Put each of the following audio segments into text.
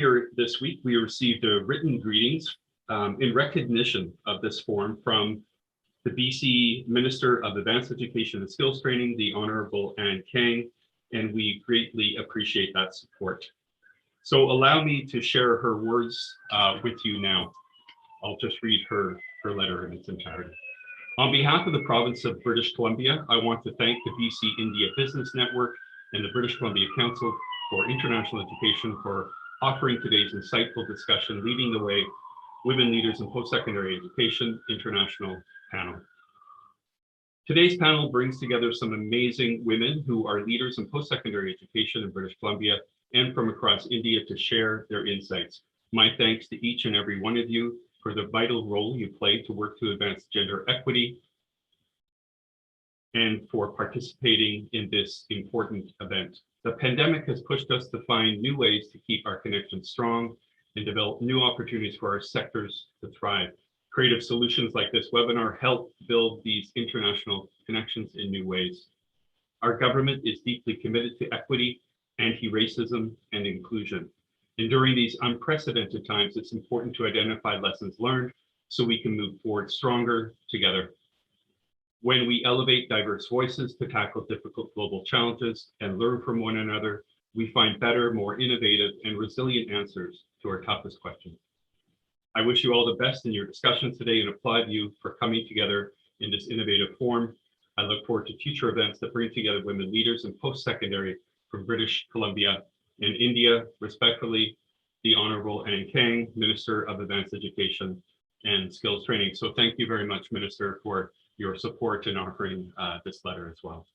Here this week, we received a written greetings in recognition of this forum from the BC Minister of Advanced Education and Skills Training, the Honorable Anne Kang, and we greatly appreciate that support. So allow me to share her words with you now. I'll just read her letter in its entirety. On behalf of the province of British Columbia, I want to thank the BC India Business Network and the British Columbia Council for International Education for offering today's insightful discussion, Leading the Way, Women Leaders in Post-Secondary Education International Panel. Today's panel brings together some amazing women who are leaders in post-secondary education in British Columbia and from across India to share their insights. My thanks to each and every one of you for the vital role you play to work to advance gender equity and for participating in this important event. The pandemic has pushed us to find new ways to keep our connections strong and develop new opportunities for our sectors to thrive. Creative solutions like this webinar help build these international connections in new ways. Our government is deeply committed to equity, anti-racism, and inclusion. And during these unprecedented times, it's important to identify lessons learned so we can move forward stronger together. When we elevate diverse voices to tackle difficult global challenges and learn from one another, we find better, more innovative, and resilient answers to our toughest questions. I wish you all the best in your discussions today and applaud you for coming together in this innovative forum. I look forward to future events that bring together women leaders in post-secondary from British Columbia and India. Respectfully, the Honorable Anne Kang, Minister of Advanced Education and Skills Training. So thank you very much, Minister, for your support in offering this letter as well.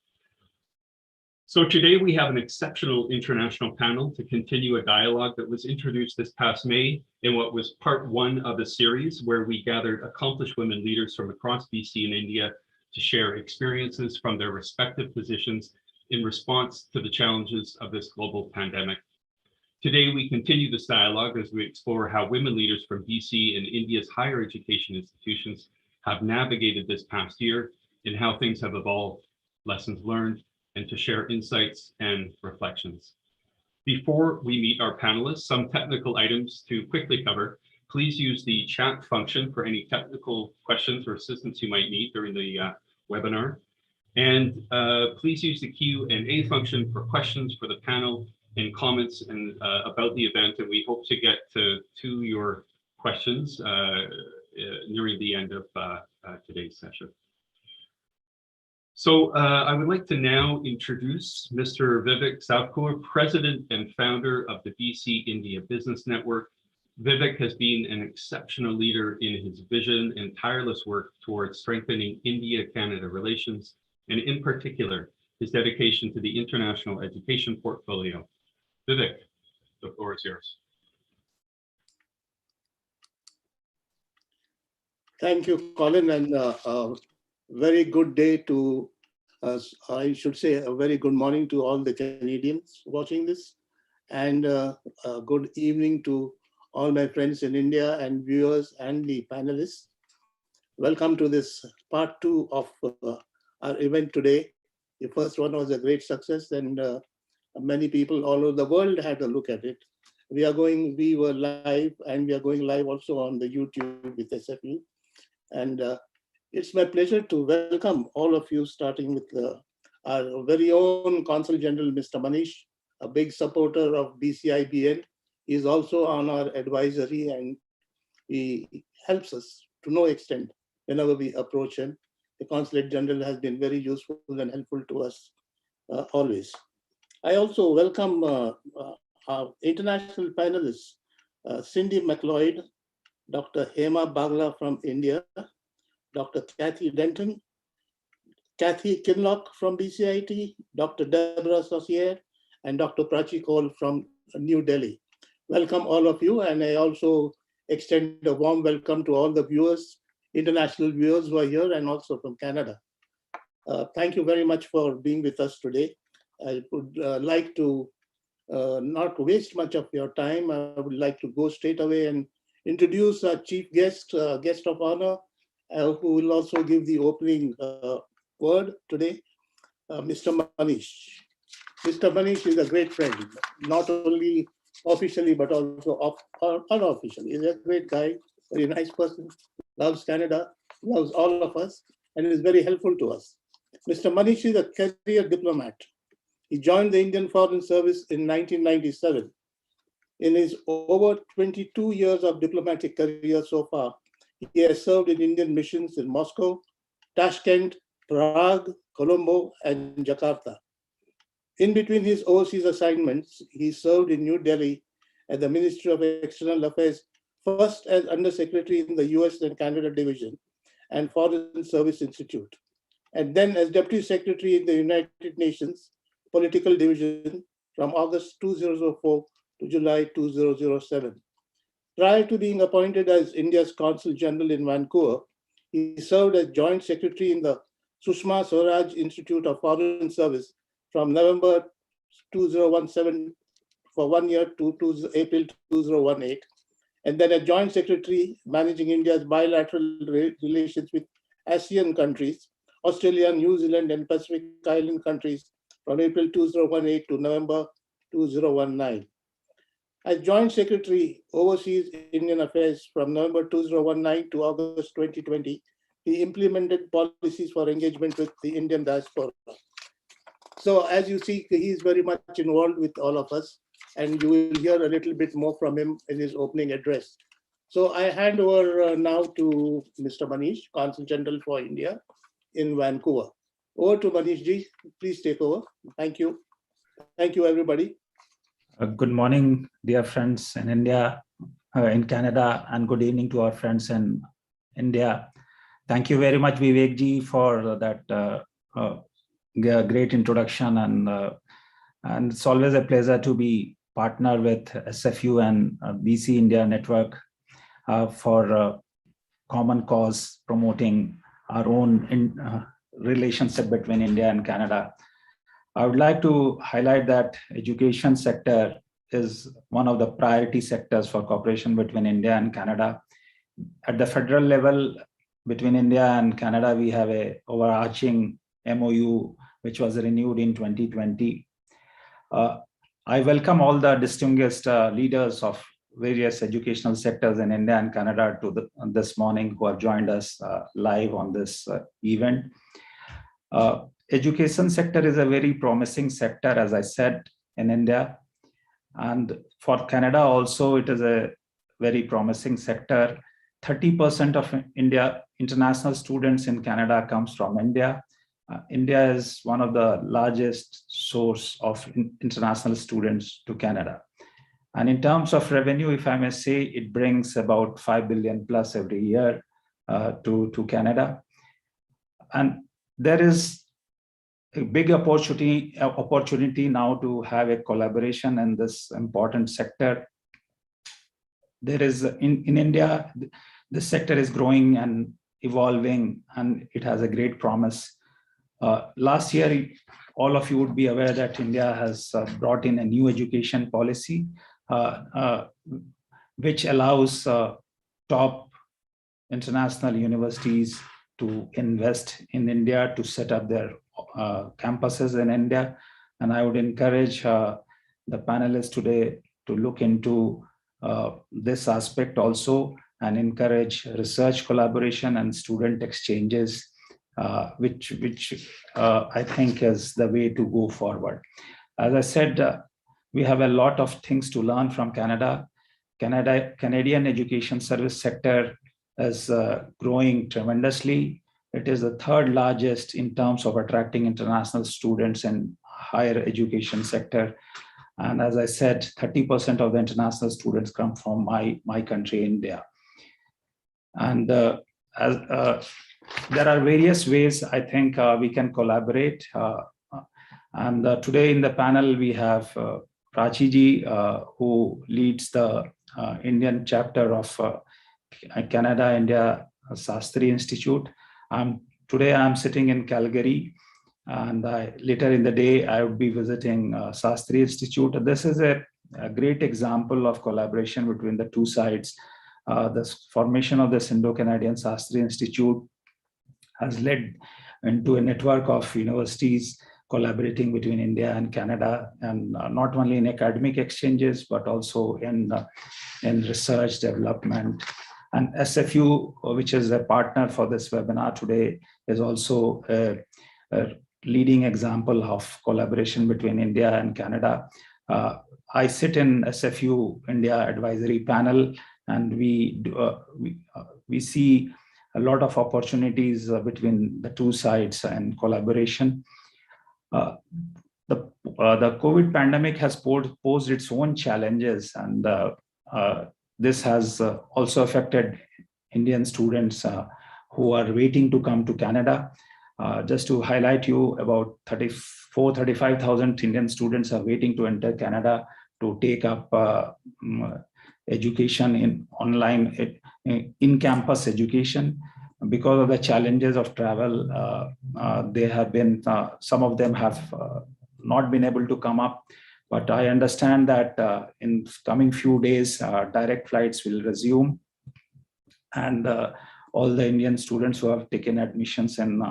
So today we have an exceptional international panel to continue a dialogue that was introduced this past May in what was part one of a series where we gathered accomplished women leaders from across BC and India to share experiences from their respective positions in response to the challenges of this global pandemic. Today we continue this dialogue as we explore how women leaders from BC and India's higher education institutions have navigated this past year and how things have evolved, lessons learned, and to share insights and reflections. Before we meet our panelists, some technical items to quickly cover. Please use the chat function for any technical questions or assistance you might need during the webinar. And please use the Q&A function for questions for the panel and comments and about the event. And we hope to get to your questions nearing the end of today's session. So I would like to now introduce Mr. Vivek Savkur, President and founder of the BC India Business Network. Vivek has been an exceptional leader in his vision and tireless work towards strengthening India-Canada relations, and in particular, his dedication to the international education portfolio. Vivek, the floor is yours. Thank you, Colin, and very good day to us. I should say a very good morning to all the Canadians watching this, and good evening to all my friends in India and viewers and the panelists. Welcome to this part two of our event today. The first one was a great success, and many people all over the world had a look at it. We were live, and we are going live also on the YouTube with SFU. And it's my pleasure to welcome all of you, starting with our very own Consul General, Mr. Manish, a big supporter of BCIBN. He's also on our advisory, and he helps us to no extent whenever we approach him. The Consulate General has been very useful and helpful to us always. I also welcome our international panelists, Cindy McLeod, Dr. Hema Bagla from India, Dr. Kathy Denton, Kathy Kinlock from BCIT, Dr. Deborah Saucier, and Dr. Prachi Kaul from New Delhi. Welcome all of you, and I also extend a warm welcome to all the viewers, international viewers who are here and also from Canada. Thank you very much for being with us today. I would like to not waste much of your time. I would like to go straight away and introduce our chief guest, guest of honor, who will also give the opening word today, Mr. Manish. Mr. Manish is a great friend, not only officially, but also unofficially. He's a great guy, very nice person, loves Canada, loves all of us, and is very helpful to us. Mr. Manish is a career diplomat. He joined the Indian Foreign Service in 1997. In his over 22 years of diplomatic career so far, he has served in Indian missions in Moscow, Tashkent, Prague, Colombo, and Jakarta. In between his overseas assignments, he served in New Delhi at the Ministry of External Affairs, first as Undersecretary in the US and Canada Division and Foreign Service Institute, and then as Deputy Secretary in the United Nations Political Division from August 2004 to July 2007. Prior to being appointed as India's Consul General in Vancouver, he served as Joint Secretary in the Sushma Swaraj Institute of Foreign Service from November 2017 for 1 year to April 2018, and then a Joint Secretary managing India's bilateral relations with ASEAN countries, Australia, New Zealand, and Pacific Island countries from April 2018 to November 2019. As Joint Secretary, Overseas Indian Affairs from November 2019 to August 2020, he implemented policies for engagement with the Indian diaspora. So as you see, he's very much involved with all of us, and you will hear a little bit more from him in his opening address. So I hand over now to Mr. Manish, Consul General for India in Vancouver. Over to Manish ji, please take over. Thank you. Thank you, everybody. Good morning, dear friends in India, in Canada, and good evening to our friends in India. Thank you very much, Vivek ji, for that great introduction, and it's always a pleasure to be partner with SFU and BC India Network for common cause, promoting our own relationship between India and Canada. I would like to highlight that education sector is one of the priority sectors for cooperation between India and Canada. At the federal level, between India and Canada, we have a overarching MOU, which was renewed in 2020. I welcome all the distinguished leaders of various educational sectors in India and Canada to this morning who have joined us live on this event. Education sector is a very promising sector, as I said, in India. And for Canada also, it is a very promising sector. 30% of international students in Canada comes from India. India is one of the largest source of international students to Canada. And in terms of revenue, if I may say, it brings about 5 billion plus every year to Canada. And there is a big opportunity now to have a collaboration in this important sector. There is, in India, this sector is growing and evolving, and it has a great promise. Last year, all of you would be aware that India has brought in a new education policy, which allows top international universities to invest in India, to set up their campuses in India. And I would encourage the panelists today to look into this aspect also and encourage research collaboration and student exchanges, which I think is the way to go forward. As I said, we have a lot of things to learn from Canada. Canadian education service sector is growing tremendously. It is the third largest in terms of attracting international students in higher education sector. And as I said, 30% of the international students come from my country, India. And there are various ways I think we can collaborate. And today in the panel, we have Prachi ji, who leads the Indian chapter of Canada-India Shastri Institute. Today I'm sitting in Calgary, and later in the day, I would be visiting Shastri Institute. This is a great example of collaboration between the two sides. The formation of the Indo-Canadian Shastri Institute has led into a network of universities collaborating between India and Canada, and not only in academic exchanges, but also in research development. And SFU, which is a partner for this webinar today, is also a leading example of collaboration between India and Canada. I sit in SFU India Advisory Panel, and we see a lot of opportunities between the two sides and collaboration. The COVID pandemic has posed its own challenges, and this has also affected Indian students who are waiting to come to Canada. Just to highlight you, about 35,000 Indian students are waiting to enter Canada to take up education in online, in-campus education. Because of the challenges of travel, they have been, some of them have not been able to come up. But I understand that in coming few days, direct flights will resume. And all the Indian students who have taken admissions in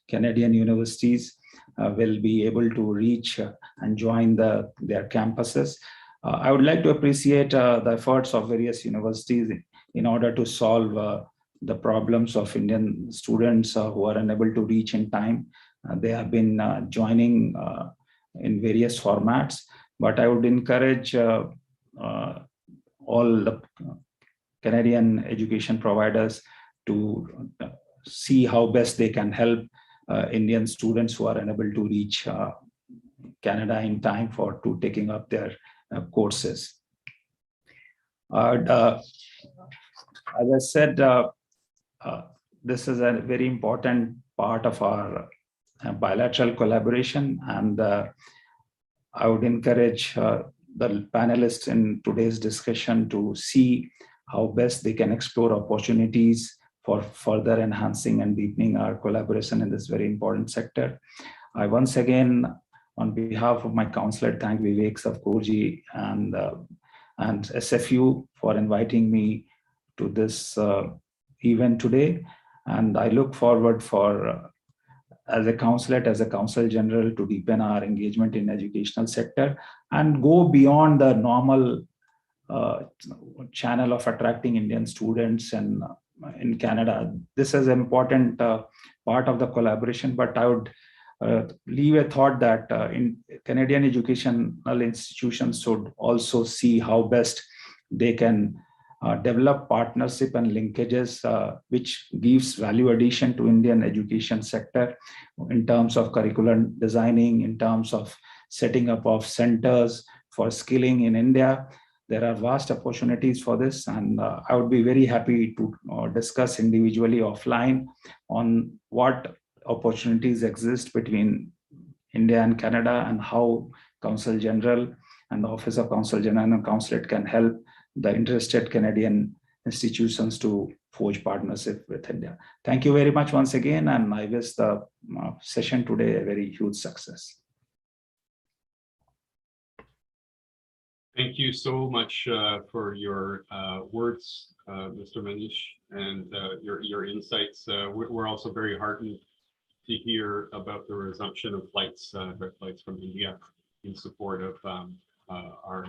Canadian universities will be able to reach and join their campuses. I would like to appreciate the efforts of various universities in order to solve the problems of Indian students who are unable to reach in time. They have been joining in various formats, but I would encourage all the Canadian education providers to see how best they can help Indian students who are unable to reach Canada in time to taking up their courses. As I said, this is a very important part of our bilateral collaboration, and I would encourage the panelists in today's discussion to see how best they can explore opportunities for further enhancing and deepening our collaboration in this very important sector. I once again, on behalf of my counselor, thank Vivek Savkurji and SFU for inviting me to this event today. And I look forward for, as a counselor, as a Consul General, to deepen our engagement in educational sector and go beyond the normal channel of attracting Indian students and in Canada. This is an important part of the collaboration, but I would leave a thought that in Canadian educational institutions should also see how best they can develop partnership and linkages which gives value addition to Indian education sector in terms of curriculum designing, in terms of setting up of centers for skilling in India. There are vast opportunities for this, and I would be very happy to discuss individually offline on what opportunities exist between India and Canada and how Consul General and the Office of Consul General and Consulate can help the interested Canadian institutions to forge partnership with India. Thank you very much once again, and I wish the session today a very huge success. Thank you so much for your words, Mr. Manish, and your insights. We're also very heartened to hear about the resumption of flights from India in support of our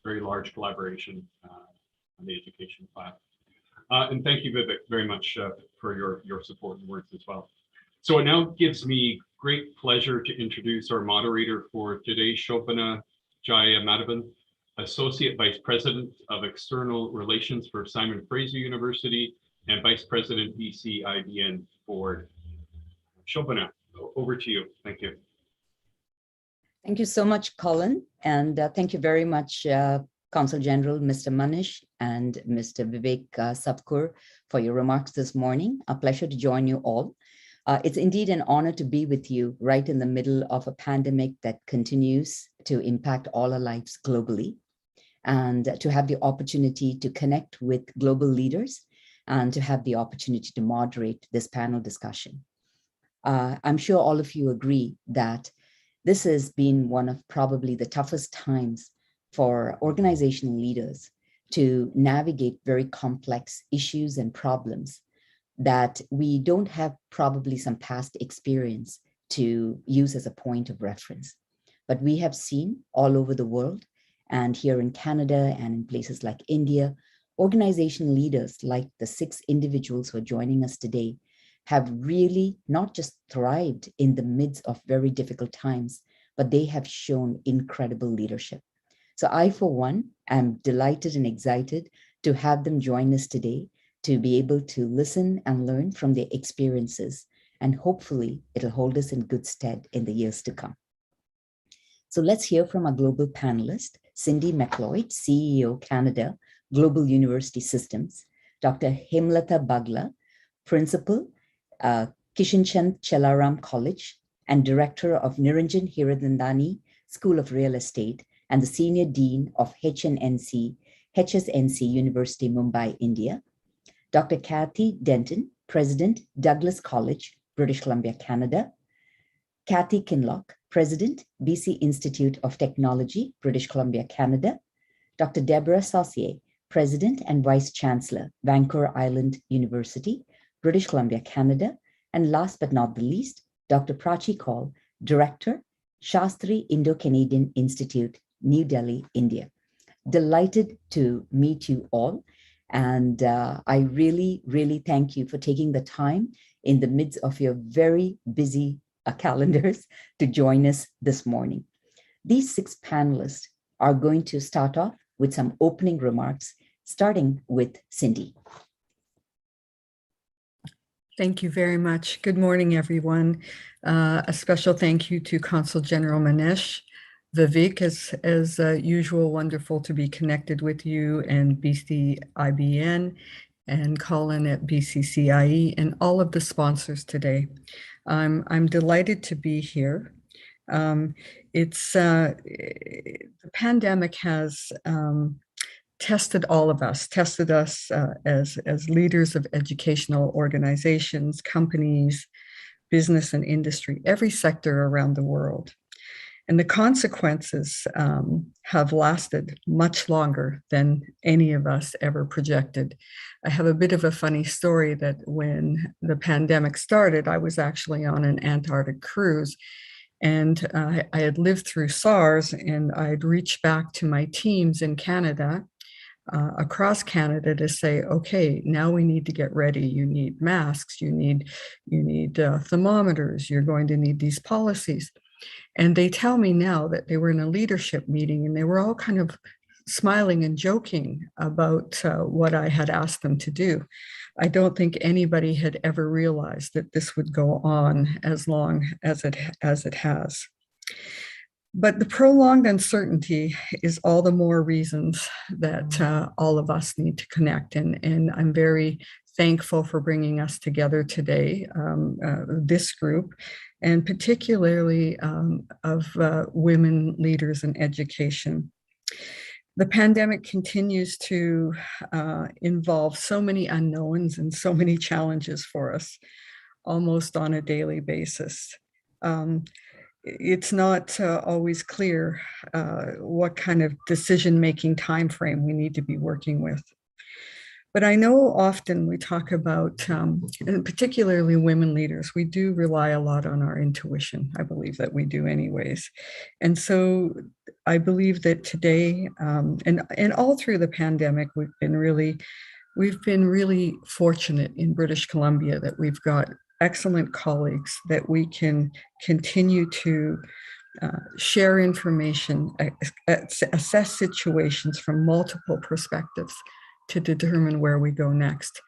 very large collaboration on the education path. And thank you, Vivek, very much for your support and words as well. So it now gives me great pleasure to introduce our moderator for today, Sobhana Jaya-Madhavan, Associate Vice President of External Relations for Simon Fraser University and Vice President BC IBN Board. Sobhana, over to you. Thank you. Thank you so much, Colin, and thank you very much, Consul General Mr. Manish and Mr. Vivek Savkur, for your remarks this morning. A pleasure to join you all. It's indeed an honor to be with you right in the middle of a pandemic that continues to impact all our lives globally, and to have the opportunity to connect with global leaders and to have the opportunity to moderate this panel discussion. I'm sure all of you agree that this has been one of probably the toughest times for organizational leaders to navigate very complex issues and problems that we don't have probably some past experience to use as a point of reference. But we have seen all over the world, and here in Canada and in places like India, organization leaders like the 6 individuals who are joining us today have really not just thrived in the midst of very difficult times, but they have shown incredible leadership. So I, for one, am delighted and excited to have them join us today, to be able to listen and learn from their experiences, and hopefully it'll hold us in good stead in the years to come. So let's hear from our global panelist, Cindy McLeod, CEO, Canada, Global University Systems, Dr. Hemlata Bagla, Principal, Kishan Chelaram College, and Director of Niranjan Hiranandani School of Real Estate, and the Senior Dean of HSNC University, Mumbai, India. Dr. Kathy Denton, President, Douglas College, British Columbia, Canada. Kathy Kinloch, President, BC Institute of Technology, British Columbia, Canada. Dr. Deborah Saucier, President and Vice Chancellor, Vancouver Island University, British Columbia, Canada. And last but not the least, Dr. Prachi Kaul, Director, Shastri Indo-Canadian Institute, New Delhi, India. Delighted to meet you all. And I really, really thank you for taking the time in the midst of your very busy calendars to join us this morning. These 6 panelists are going to start off with some opening remarks, starting with Cindy. Thank you very much. Good morning, everyone. A special thank you to Consul General Manish. Vivek, as usual, wonderful to be connected with you, and BCIBN, and Colin at BCCIE, and all of the sponsors today. I'm delighted to be here. The pandemic has tested all of us, tested us as leaders of educational organizations, companies, business and industry, every sector around the world. And the consequences have lasted much longer than any of us ever projected. I have a bit of a funny story that when the pandemic started, I was actually on an Antarctic cruise, and I had lived through SARS, and I'd reached back to my teams in Canada, across Canada, to say, okay, now we need to get ready. You need masks, you need thermometers, you're going to need these policies. And they tell me now that they were in a leadership meeting and they were all kind of smiling and joking about what I had asked them to do. I don't think anybody had ever realized that this would go on as long as it has. But the prolonged uncertainty is all the more reasons that all of us need to connect. And I'm very thankful for bringing us together today, this group, and particularly of women leaders in education. The pandemic continues to involve so many unknowns and so many challenges for us, almost on a daily basis. It's not always clear what kind of decision-making timeframe we need to be working with. But I know often we talk about, and particularly women leaders, we do rely a lot on our intuition. I believe that we do anyways. And so I believe that today, and all through the pandemic, we've been really fortunate in British Columbia that we've got excellent colleagues that we can continue to share information, assess situations from multiple perspectives to determine where we go next.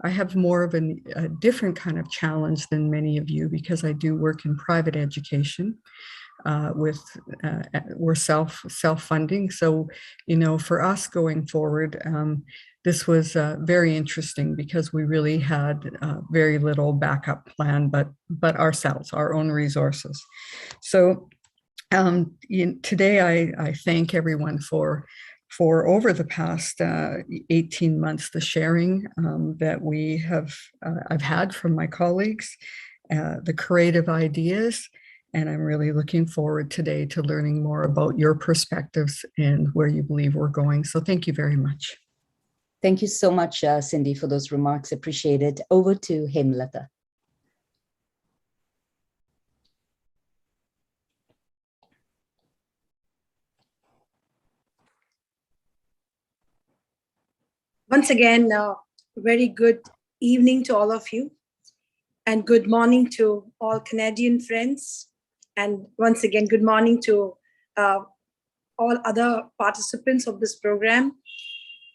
I have more of a different kind of challenge than many of you because I do work in private education. We're self-funding. So, for us going forward, this was very interesting because we really had very little backup plan, but ourselves, our own resources. So today I thank everyone for over the past 18 months, the sharing that I've had from my colleagues, the creative ideas, and I'm really looking forward today to learning more about your perspectives and where you believe we're going. So thank you very much. Thank you so much, Cindy, for those remarks. Appreciate it. Over to Hemlata. Once again, very good evening to all of you, and good morning to all Canadian friends. And once again, good morning to all other participants of this program.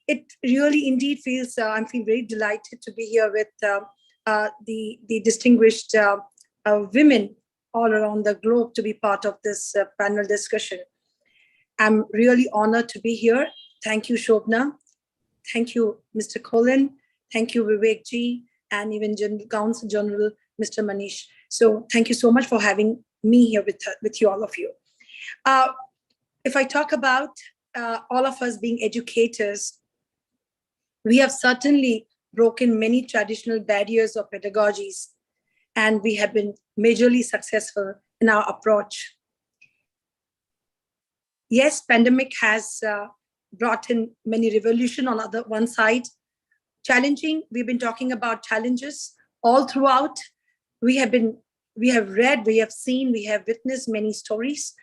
It really indeed feels, I feel very delighted to be here with the distinguished women all around the globe to be part of this panel discussion. I'm really honored to be here. Thank you, Sobhana. Thank you, Mr. Colin. Thank you, Vivek ji, and even Consul General, Mr. Manish. So thank you so much for having me here with you, all of you. If I talk about all of us being educators, we have certainly broken many traditional barriers of pedagogies, and we have been majorly successful in our approach. Yes, pandemic has brought in many revolution on one side. Challenging, we've been talking about challenges all throughout. We have read, we have seen, we have witnessed many stories,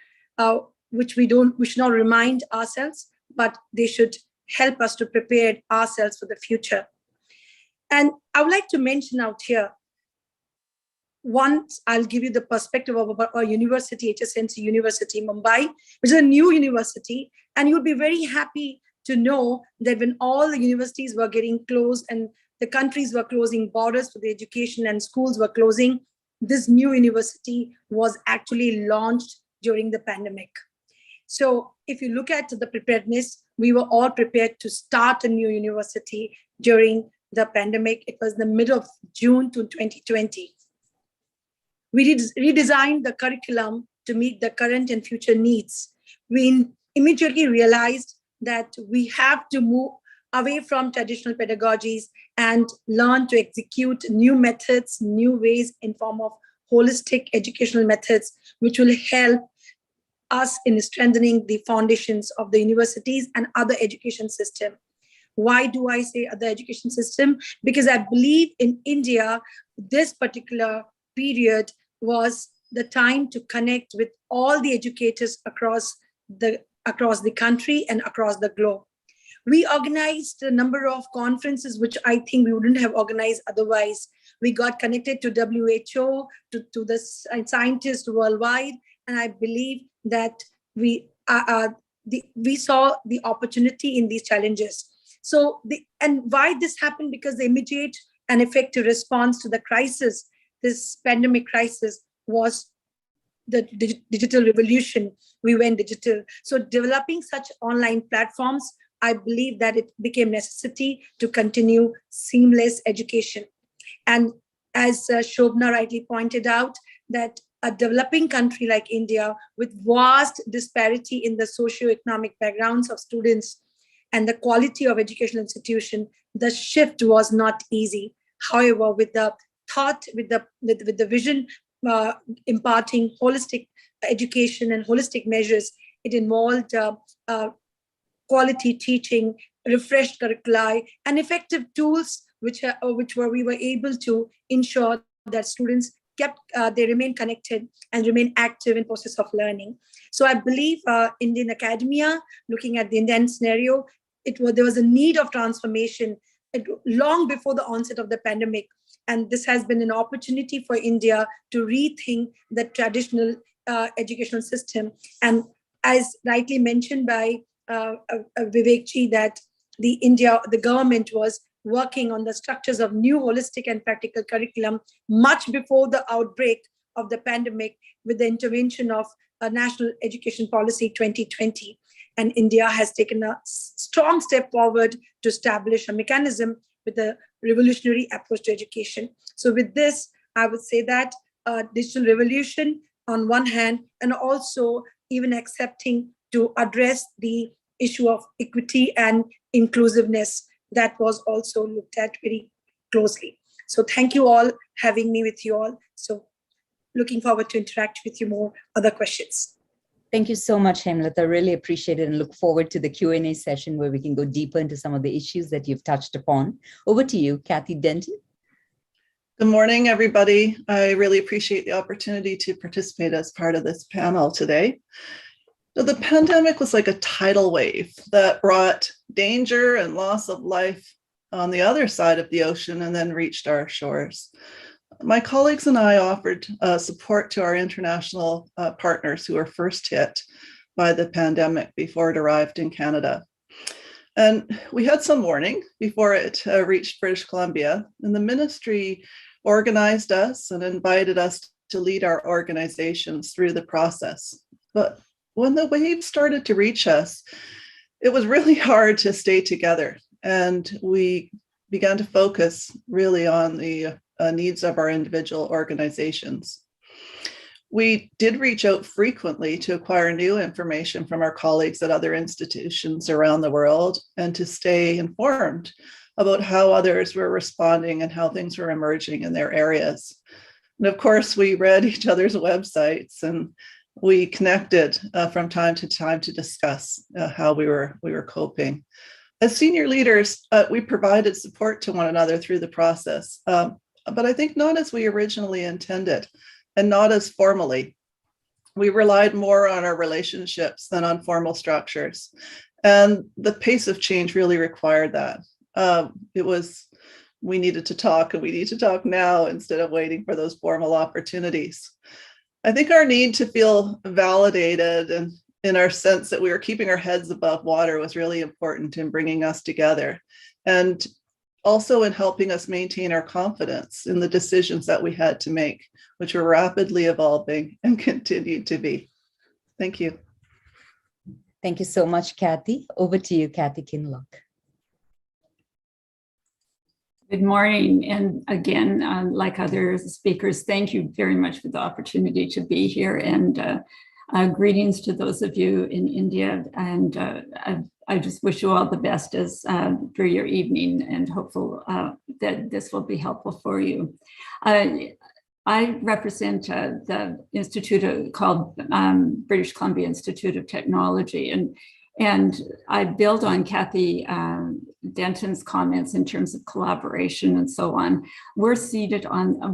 which we should not remind ourselves, but they should help us to prepare ourselves for the future. And I would like to mention out here, once I'll give you the perspective of our university, HSNC University, Mumbai, which is a new university, and you'll be very happy to know that when all the universities were getting closed and the countries were closing borders for the education and schools were closing, this new university was actually launched during the pandemic. So if you look at the preparedness, we were all prepared to start a new university during the pandemic. It was the middle of June to 2020. We redesigned the curriculum to meet the current and future needs. We immediately realized that we have to move away from traditional pedagogies and learn to execute new methods, new ways in form of holistic educational methods, which will help us in strengthening the foundations of the universities and other education system. Why do I say other education system? Because I believe in India, this particular period was the time to connect with all the educators across the country and across the globe. We organized a number of conferences, which I think we wouldn't have organized otherwise. We got connected to WHO, to the scientists worldwide, and I believe that we saw the opportunity in these challenges. So, and why this happened? Because the immediate and effective response to the crisis, this pandemic crisis, was the digital revolution. We went digital. So developing such online platforms, I believe that it became necessity to continue seamless education. And as Sobhana rightly pointed out, that a developing country like India, with vast disparity in the socio-economic backgrounds of students and the quality of educational institution, the shift was not easy. However, with the thought, with the vision, imparting holistic education and holistic measures, it involved quality teaching, refreshed curricula, and effective tools, we were able to ensure that students they remain connected and remain active in process of learning. So I believe Indian academia, looking at the Indian scenario, there was a need of transformation long before the onset of the pandemic. And this has been an opportunity for India to rethink the traditional educational system. And as rightly mentioned by Vivek ji, that the government was working on the structures of new holistic and practical curriculum much before the outbreak of the pandemic, with the intervention of National Education Policy 2020. And India has taken a strong step forward to establish a mechanism with a revolutionary approach to education. So with this, I would say that digital revolution on one hand, and also even accepting to address the issue of equity and inclusiveness, that was also looked at very closely. So thank you all having me with you all. So looking forward to interact with you more. Other questions? Thank you so much, Hemlata. Really appreciate it and look forward to the Q&A session where we can go deeper into some of the issues that you've touched upon. Over to you, Kathy Denton. Good morning, everybody. I really appreciate the opportunity to participate as part of this panel today. So the pandemic was like a tidal wave that brought danger and loss of life on the other side of the ocean and then reached our shores. My colleagues and I offered support to our international partners who were first hit by the pandemic before it arrived in Canada. And we had some warning before it reached British Columbia, and the ministry organized us and invited us to lead our organizations through the process. But when the wave started to reach us, it was really hard to stay together. And we began to focus really on the needs of our individual organizations. We did reach out frequently to acquire new information from our colleagues at other institutions around the world and to stay informed about how others were responding and how things were emerging in their areas. And of course, we read each other's websites and we connected from time to time to discuss how we were coping. As senior leaders, we provided support to one another through the process, but I think not as we originally intended and not as formally. We relied more on our relationships than on formal structures. And the pace of change really required that. We needed to talk, and we need to talk now instead of waiting for those formal opportunities. I think our need to feel validated and in our sense that we were keeping our heads above water was really important in bringing us together. And also in helping us maintain our confidence in the decisions that we had to make, which were rapidly evolving and continue to be. Thank you. Thank you so much, Kathy. Over to you, Kathy Kinlock. Good morning. And again, like other speakers, thank you very much for the opportunity to be here. And greetings to those of you in India. And I just wish you all the best as for your evening, and hopeful that this will be helpful for you. I represent the institute called British Columbia Institute of Technology, and I build on Kathy Denton's comments in terms of collaboration and so on. We're situated on the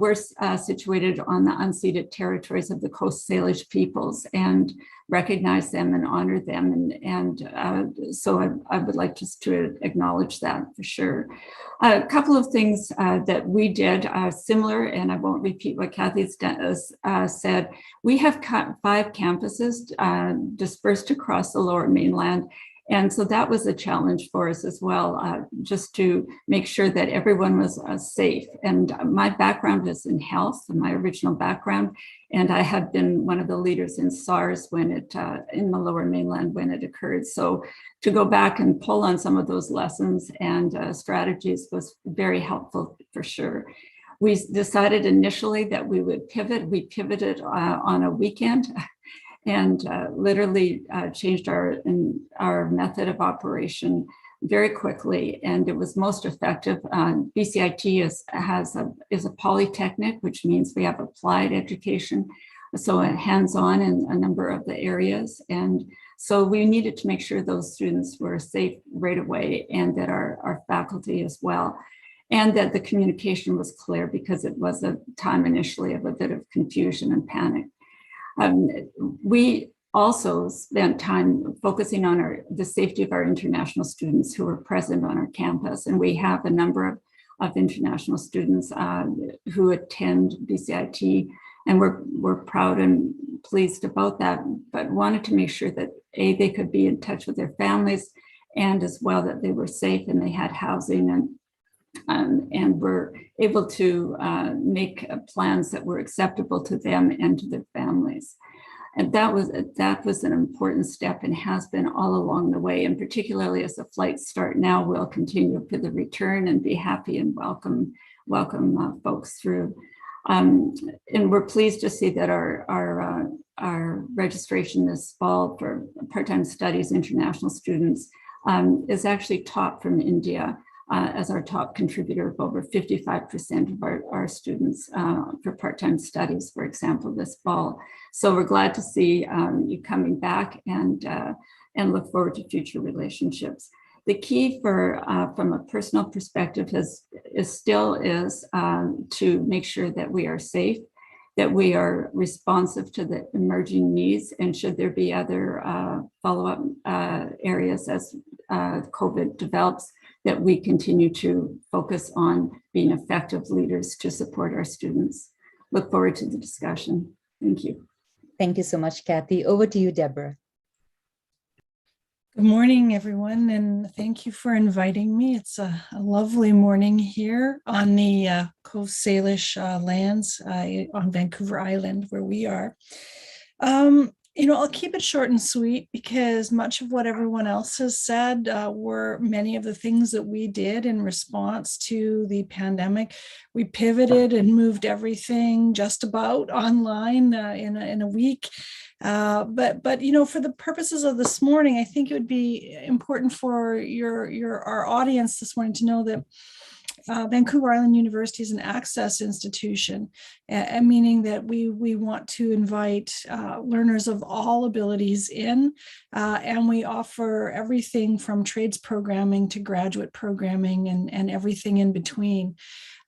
unceded territories of the Coast Salish peoples and recognize them and honor them. So I would like just to acknowledge that for sure. A couple of things that we did similar, and I won't repeat what Kathy said. We have 5 campuses dispersed across the Lower Mainland. And so that was a challenge for us as well, just to make sure that everyone was safe. And my background is in health, my original background, and I have been one of the leaders in SARS when it, in the Lower Mainland when it occurred. So to go back and pull on some of those lessons and strategies was very helpful for sure. We decided initially that we would pivot. We pivoted on a weekend and literally changed our method of operation very quickly, and it was most effective. BCIT is a polytechnic, which means we have applied education, so hands-on in a number of the areas. And so we needed to make sure those students were safe right away, and that our faculty as well, and that the communication was clear, because it was a time initially of a bit of confusion and panic. We also spent time focusing on the safety of our international students who were present on our campus. And we have a number of international students who attend BCIT, and we're proud and pleased about that, but wanted to make sure that they could be in touch with their families, and as well that they were safe and they had housing, and were able to make plans that were acceptable to them and to their families. And that was an important step, and has been all along the way. And particularly as the flights start now, we'll continue for the return and be happy and welcome folks through. And we're pleased to see that our registration this fall for part-time studies international students is actually top from India. As our top contributor of over 55% of our students for part-time studies, for example, this fall. So we're glad to see you coming back, and look forward to future relationships. The key from a personal perspective is to make sure that we are safe, that we are responsive to the emerging needs, and should there be other follow-up areas as COVID develops, that we continue to focus on being effective leaders to support our students. Look forward to the discussion. Thank you. Thank you so much, Kathy. Over to you, Deborah. Good morning, everyone, and thank you for inviting me. It's a lovely morning here on the Coast Salish lands on Vancouver Island, where we are. I'll keep it short and sweet because much of what everyone else has said were many of the things that we did in response to the pandemic. We pivoted and moved everything just about online in a week. But for the purposes of this morning, I think it would be important for our audience this morning to know that Vancouver Island University is an access institution, meaning that we want to invite learners of all abilities in, and we offer everything from trades programming to graduate programming and everything in between.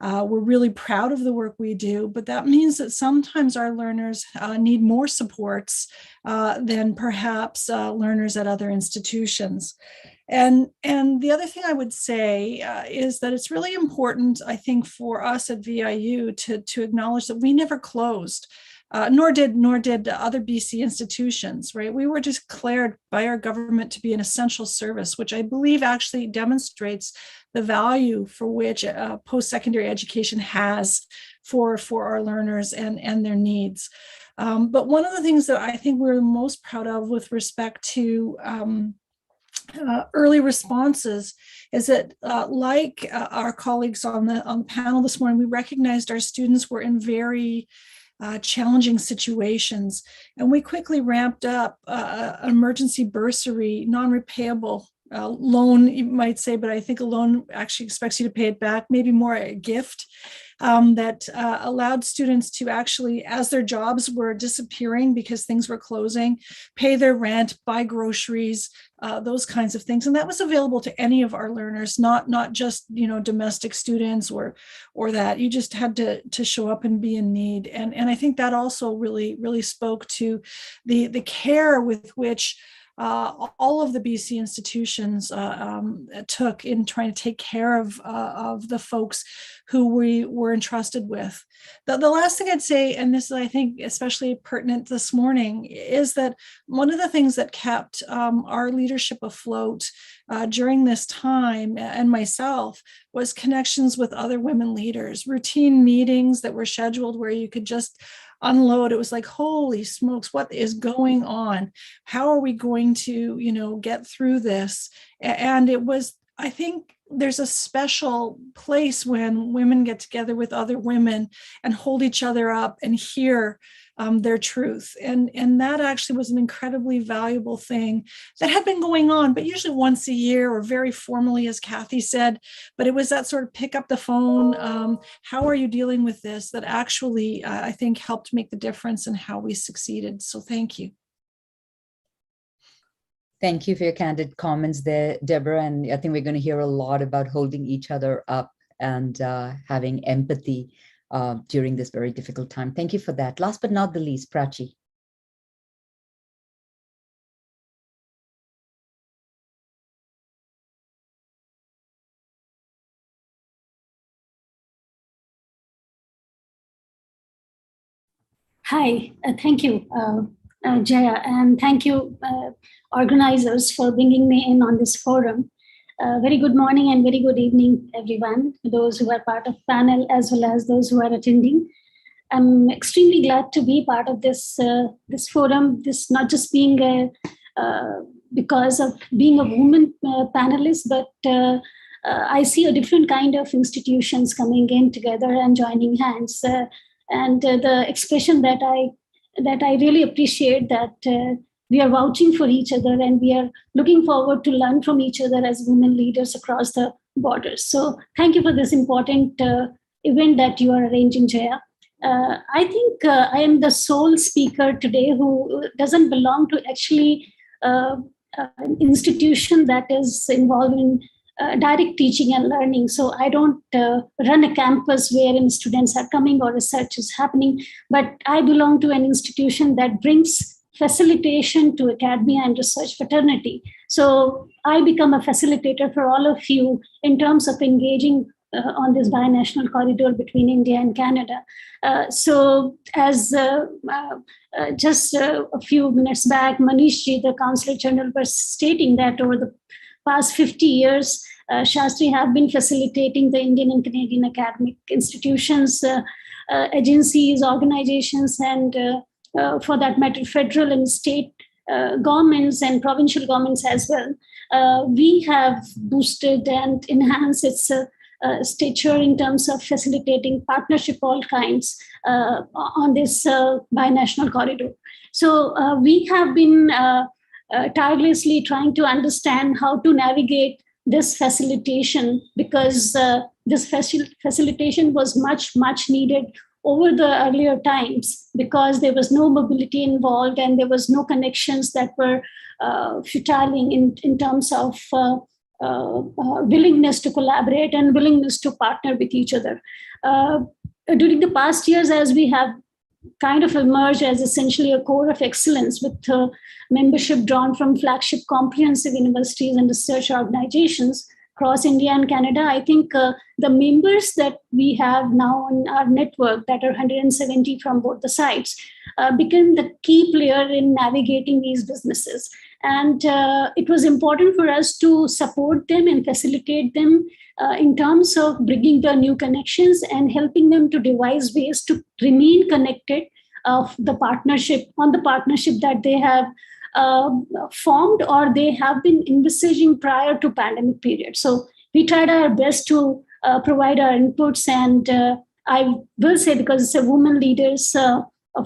We're really proud of the work we do, but that means that sometimes our learners need more supports than perhaps learners at other institutions. And the other thing I would say is that it's really important, I think, for us at VIU to acknowledge that we never closed, nor did other BC institutions, right? We were declared by our government to be an essential service, which I believe actually demonstrates the value for which post-secondary education has for our learners and their needs. But one of the things that I think we're most proud of with respect to early responses is that like our colleagues on the panel this morning, we recognized our students were in very challenging situations, and we quickly ramped up an emergency bursary, non-repayable loan, you might say, but I think a loan actually expects you to pay it back, maybe more a gift, that allowed students to actually, as their jobs were disappearing because things were closing, pay their rent, buy groceries, those kinds of things. And that was available to any of our learners, not just domestic students or that. You just had to show up and be in need. And I think that also really spoke to the care with which all of the BC institutions took in trying to take care of the folks who we were entrusted with. The last thing I'd say, and this is, I think, especially pertinent this morning, is that one of the things that kept our leadership afloat during this time, and myself, was connections with other women leaders, routine meetings that were scheduled where you could just unload. It was like, holy smokes, what is going on? How are we going to, get through this? And it was, I think there's a special place when women get together with other women and hold each other up and hear their truth. And that actually was an incredibly valuable thing that had been going on, but usually once a year or very formally, as Kathy said, but it was that sort of pick up the phone. How are you dealing with this? That actually, I think, helped make the difference in how we succeeded. So thank you. Thank you for your candid comments there, Deborah. And I think we're going to hear a lot about holding each other up and having empathy during this very difficult time. Thank you for that. Last but not the least, Prachi. Hi, thank you, Jaya, and thank you, organizers, for bringing me in on this forum. Very good morning and very good evening, everyone, those who are part of panel as well as those who are attending. I'm extremely glad to be part of this this forum. This not just being because of being a woman panelist, but I see a different kind of institutions coming in together and joining hands. And the expression that I really appreciate, that we are vouching for each other and we are looking forward to learn from each other as women leaders across the borders. So thank you for this important event that you are arranging, Jaya. I think I am the sole speaker today who doesn't belong to actually an institution that is involved in direct teaching and learning. So I don't run a campus wherein students are coming or research is happening, but I belong to an institution that brings facilitation to academia and research fraternity. So I become a facilitator for all of you in terms of engaging on this binational corridor between India and Canada. So as just a few minutes back, Manish ji, the Consul General, was stating that over the past 50 years, Shastri have been facilitating the Indian and Canadian academic institutions, agencies, organizations, and for that matter, federal and state governments and provincial governments as well. We have boosted and enhanced its stature in terms of facilitating partnership all kinds on this binational corridor. So we have been tirelessly trying to understand how to navigate this facilitation, because this facilitation was much needed over the earlier times, because there was no mobility involved and there was no connections that were futile in terms of willingness to collaborate and willingness to partner with each other. During the past years, as we have kind of emerged as essentially a core of excellence with membership drawn from flagship comprehensive universities and research organizations across India and Canada, I think the members that we have now in our network, that are 170 from both the sides, become the key player in navigating these businesses. And it was important for us to support them and facilitate them in terms of bringing the new connections and helping them to devise ways to remain connected of the partnership that they have formed or they have been envisaging prior to pandemic period. So we tried our best to provide our inputs, and I will say, because it's a women leaders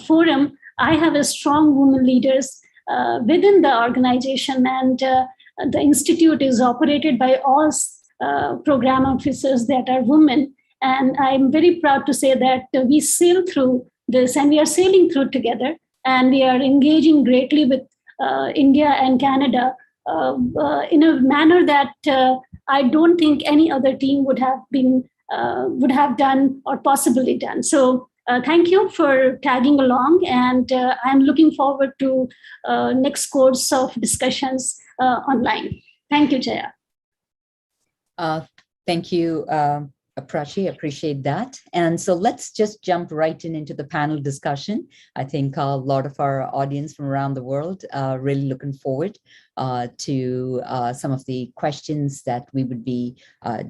forum, I have a strong women leaders within the organization, and the institute is operated by all program officers that are women. And I'm very proud to say that we sail through this, and we are sailing through together, and we are engaging greatly with India and Canada in a manner that I don't think any other team would have done or possibly done. So thank you for tagging along, and I'm looking forward to next course of discussions online. Thank you, Jaya. Thank you, Prachi, appreciate that. And so let's just jump right into the panel discussion. I think a lot of our audience from around the world are really looking forward to some of the questions that we would be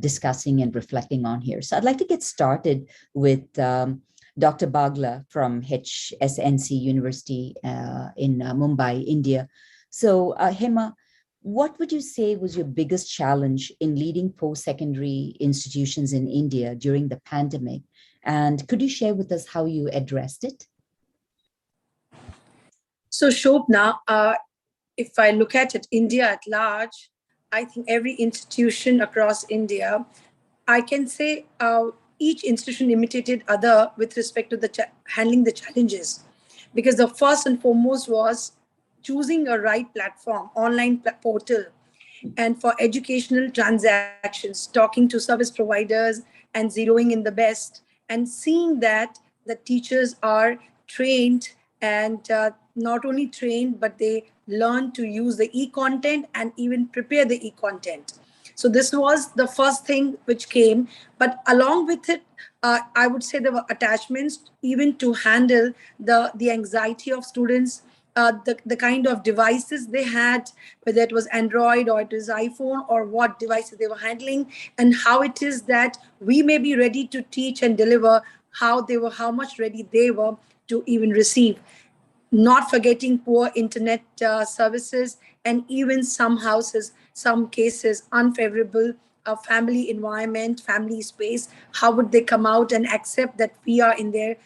discussing and reflecting on here. So I'd like to get started with Dr. Bagla from HSNC University in Mumbai, India. So Hema, what would you say was your biggest challenge in leading post-secondary institutions in India during the pandemic? And could you share with us how you addressed it? So Shobhana, if I look at it, India at large, I think every institution across India, I can say each institution imitated other with respect to handling the challenges. Because the first and foremost was choosing a right platform, online portal, and for educational transactions, talking to service providers and zeroing in the best, and seeing that the teachers are trained, and not only trained, but they learn to use the e-content and even prepare the e-content. So this was the first thing which came, but along with it, I would say there were attachments even to handle the anxiety of students, the kind of devices they had, whether it was Android or it was iPhone or what devices they were handling, and how it is that we may be ready to teach and deliver, how much ready they were to even receive. Not forgetting poor internet services, and even some houses, some cases, unfavorable family environment, family space. How would they come out and accept that we are in their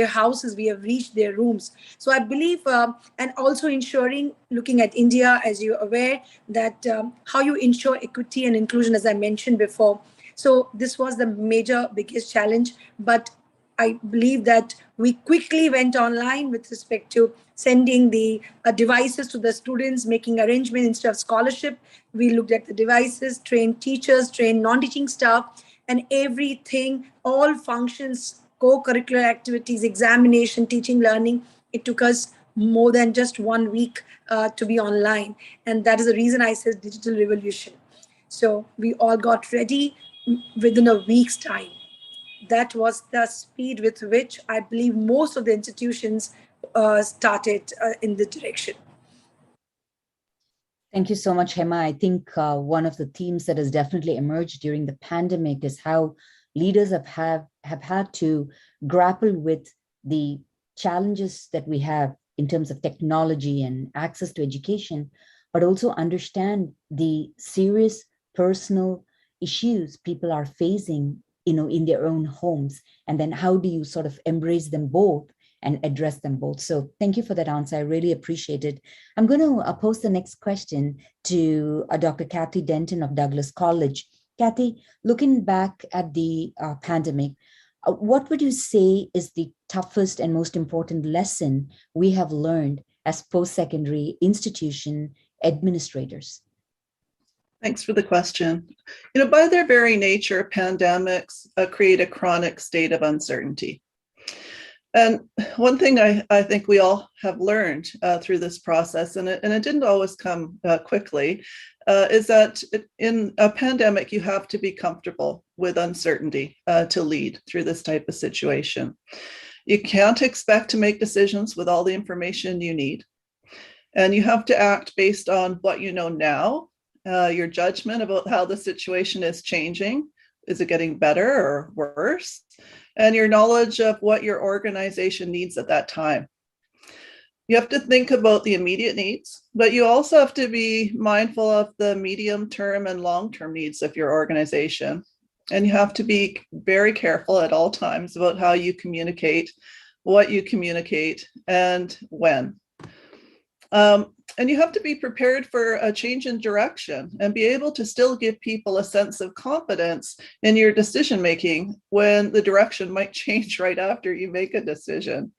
houses, we have reached their rooms? So I believe, and also ensuring, looking at India, as you're aware, that how you ensure equity and inclusion, as I mentioned before. So this was the biggest challenge, but I believe that we quickly went online with respect to sending the devices to the students, making arrangements instead of scholarship. We looked at the devices, trained teachers, trained non-teaching staff, and everything, all functions, co-curricular activities, examination, teaching, learning. It took us more than just 1 week to be online. And that is the reason I said digital revolution. So we all got ready within a week's time. That was the speed with which I believe most of the institutions started in the direction. Thank you so much, Hema. I think one of the themes that has definitely emerged during the pandemic is how leaders have had to grapple with the challenges that we have in terms of technology and access to education, but also understand the serious personal issues people are facing, in their own homes. And then how do you sort of embrace them both and address them both? So thank you for that answer. I really appreciate it. I'm going to pose the next question to Dr. Kathy Denton of Douglas College. Kathy, looking back at the pandemic, what would you say is the toughest and most important lesson we have learned as post-secondary institution administrators? Thanks for the question. By their very nature, pandemics create a chronic state of uncertainty. And one thing I think we all have learned through this process, and it didn't always come quickly, is that in a pandemic, you have to be comfortable with uncertainty to lead through this type of situation. You can't expect to make decisions with all the information you need. And you have to act based on what you know now, your judgment about how the situation is changing. Is it getting better or worse? And your knowledge of what your organization needs at that time. You have to think about the immediate needs, but you also have to be mindful of the medium-term and long-term needs of your organization. And you have to be very careful at all times about how you communicate, what you communicate, and when. And you have to be prepared for a change in direction and be able to still give people a sense of confidence in your decision-making when the direction might change right after you make a decision.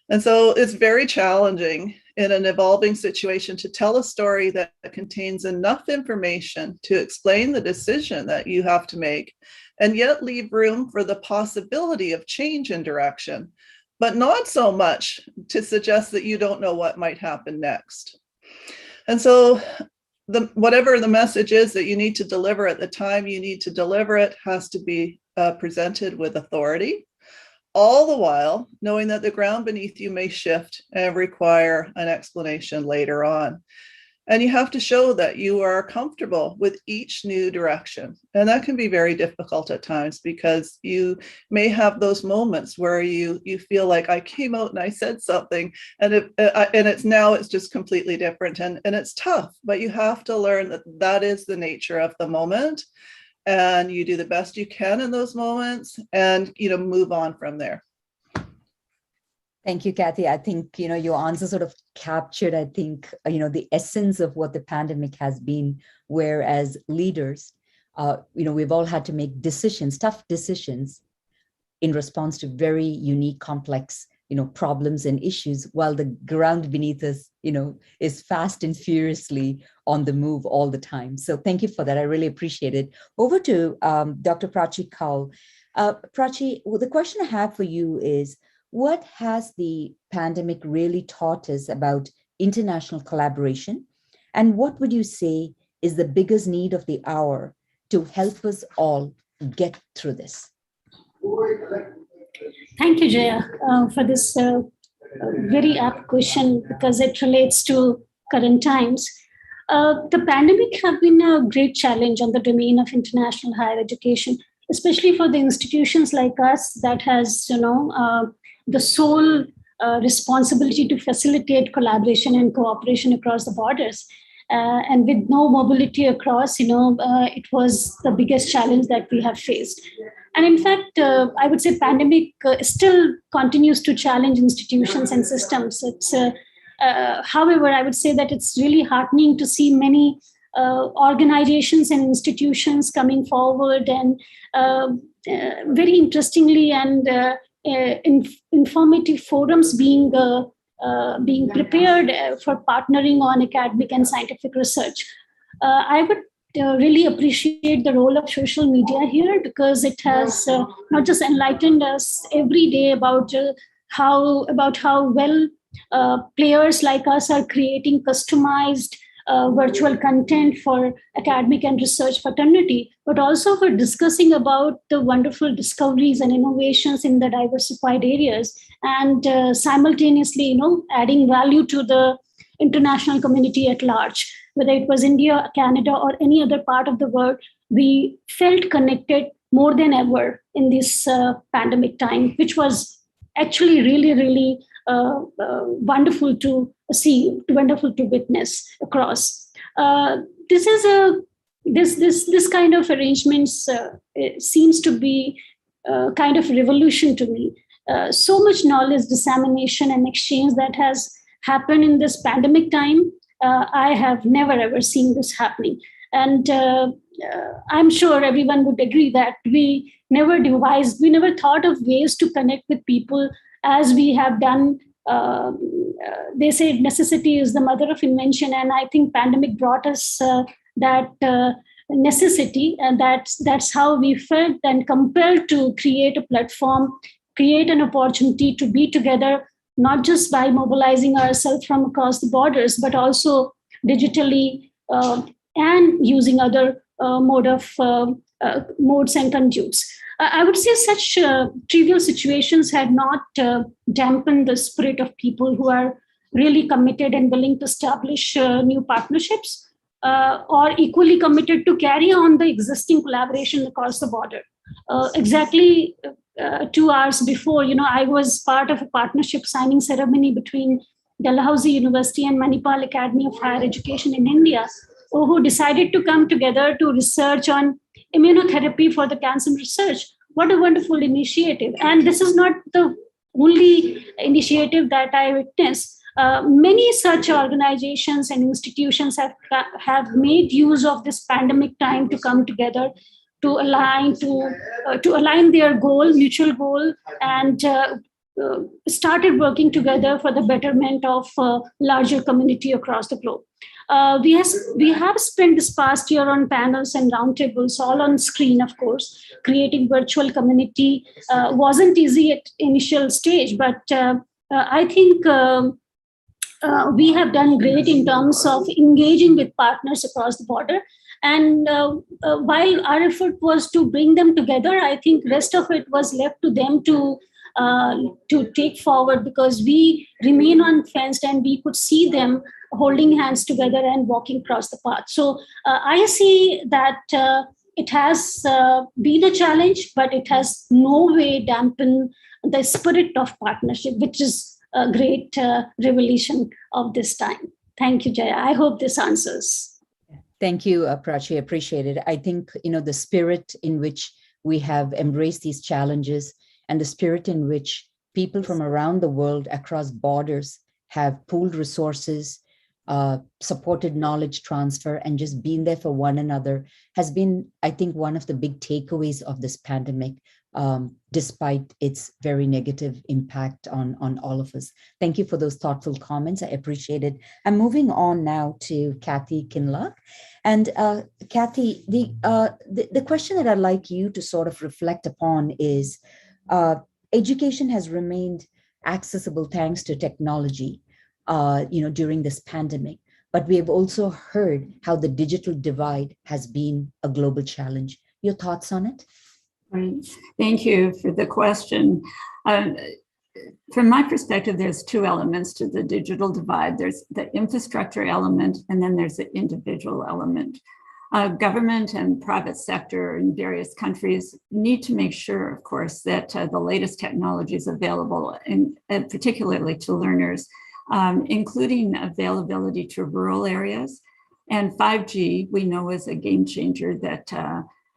And so it's very challenging in an evolving situation to tell a story that contains enough information to explain the decision that you have to make, and yet leave room for the possibility of change in direction, but not so much to suggest that you don't know what might happen next. And so whatever the message is that you need to deliver at the time you need to deliver it has to be presented with authority, all the while knowing that the ground beneath you may shift and require an explanation later on. And you have to show that you are comfortable with each new direction. And that can be very difficult at times because you may have those moments where you feel like I came out and I said something and it's just completely different. And it's tough, but you have to learn that that is the nature of the moment. And you do the best you can in those moments and, move on from there. Thank you, Kathy. I think, your answer sort of captured, the essence of what the pandemic has been, whereas leaders, we've all had to make decisions, tough decisions in response to very unique, complex, problems and issues, while the ground beneath us, is fast and furiously on the move all the time. So thank you for that. I really appreciate it. Over to Dr. Prachi Kaul. Prachi, the question I have for you is, what has the pandemic really taught us about international collaboration? And what would you say is the biggest need of the hour to help us all get through this? Thank you, Jaya, for this very apt question because it relates to current times. The pandemic have been a great challenge on the domain of international higher education, especially for the institutions like us that has, the sole responsibility to facilitate collaboration and cooperation across the borders. And with no mobility across, it was the biggest challenge that we have faced. And in fact, I would say pandemic still continues to challenge institutions and systems. However, I would say that it's really heartening to see many organizations and institutions coming forward and very interestingly and informative forums being prepared for partnering on academic and scientific research. I would really appreciate the role of social media here because it has not just enlightened us every day about how well players like us are creating customized virtual content for academic and research fraternity, but also for discussing about the wonderful discoveries and innovations in the diversified areas, and simultaneously, adding value to the international community at large. Whether it was India, Canada, or any other part of the world, we felt connected more than ever in this pandemic time, which was actually really, really wonderful to see, wonderful to witness across. This kind of arrangements seems to be kind of revolution to me. So much knowledge dissemination and exchange that has happened in this pandemic time. I have never ever seen this happening. And I'm sure everyone would agree that we never thought of ways to connect with people as we have done. They say necessity is the mother of invention, and I think pandemic brought us that necessity, and that's how we felt and compelled to create a platform, create an opportunity to be together, not just by mobilizing ourselves from across the borders, but also digitally and using other modes and conduits. I would say such trivial situations had not dampened the spirit of people who are really committed and willing to establish new partnerships, or equally committed to carry on the existing collaboration across the border. Exactly 2 hours before, I was part of a partnership signing ceremony between Dalhousie University and Manipal Academy of Higher Education in India, who decided to come together to research on immunotherapy for the cancer research. What a wonderful initiative. And this is not the only initiative that I witnessed. Many such organizations and institutions have made use of this pandemic time to come together, to align their goal, mutual goal, and started working together for the betterment of larger community across the globe. We have spent this past year on panels and roundtables, all on screen, of course. Creating virtual community wasn't easy at initial stage, but I think we have done great in terms of engaging with partners across the border. And while our effort was to bring them together, I think rest of it was left to them to take forward, because we remain unfenced and we could see them holding hands together and walking across the path. So I see that it has been a challenge, but it has no way dampened the spirit of partnership, which is a great revelation of this time. Thank you, Jaya. I hope this answers. Thank you, Prachi. I appreciate it. I think, the spirit in which we have embraced these challenges, and the spirit in which people from around the world across borders have pooled resources, supported knowledge transfer, and just been there for one another has been, I think, one of the big takeaways of this pandemic, despite its very negative impact on all of us. Thank you for those thoughtful comments. I appreciate it. I'm moving on now to Kathy Kinlock. And Kathy, the question that I'd like you to sort of reflect upon is, education has remained accessible thanks to technology, during this pandemic. But we have also heard how the digital divide has been a global challenge. Your thoughts on it? Right. Thank you for the question. From my perspective, there's two elements to the digital divide. There's the infrastructure element, and then there's the individual element. Government and private sector in various countries need to make sure, of course, that the latest technology is available, and particularly to learners, including availability to rural areas. And 5G, we know, is a game changer that,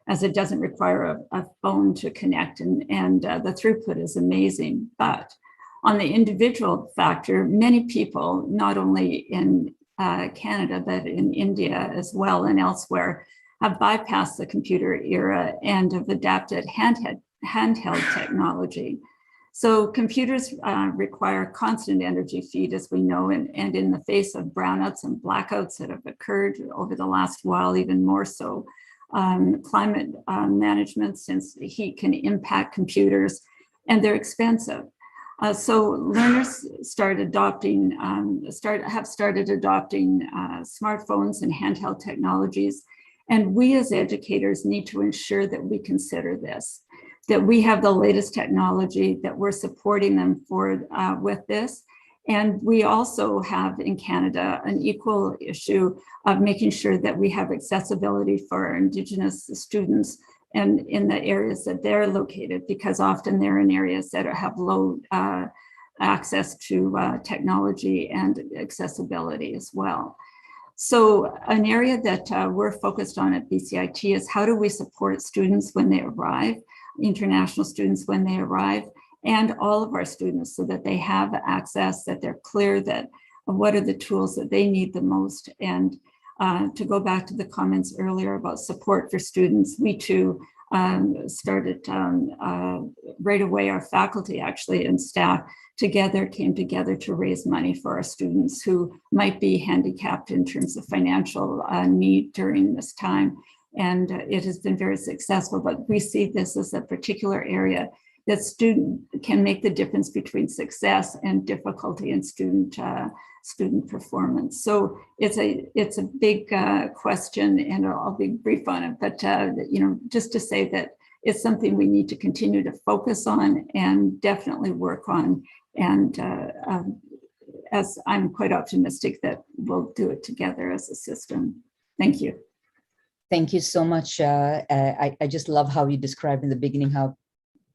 as it doesn't require a phone to connect, and the throughput is amazing. But on the individual factor, many people, not only in Canada, but in India as well and elsewhere, have bypassed the computer era and have adapted handheld technology. So computers require constant energy feed, as we know, and in the face of brownouts and blackouts that have occurred over the last while, even more so. Climate management, since heat can impact computers, and they're expensive. So learners have started adopting smartphones and handheld technologies. And we as educators need to ensure that we consider this, that we have the latest technology, that we're supporting them with this. And we also have in Canada an equal issue of making sure that we have accessibility for our Indigenous students and in the areas that they're located, because often they're in areas that have low access to technology and accessibility as well. So an area that we're focused on at BCIT is how do we support students when they arrive, international students when they arrive, and all of our students so that they have access, that they're clear that what are the tools that they need the most. And to go back to the comments earlier about support for students, we too started right away, our faculty actually and staff came together to raise money for our students who might be handicapped in terms of financial need during this time. And it has been very successful, but we see this as a particular area that student can make the difference between success and difficulty in student performance. So it's a big question, and I'll be brief on it, but just to say that it's something we need to continue to focus on and definitely work on. And as I'm quite optimistic that we'll do it together as a system. Thank you. Thank you so much. I just love how you described in the beginning how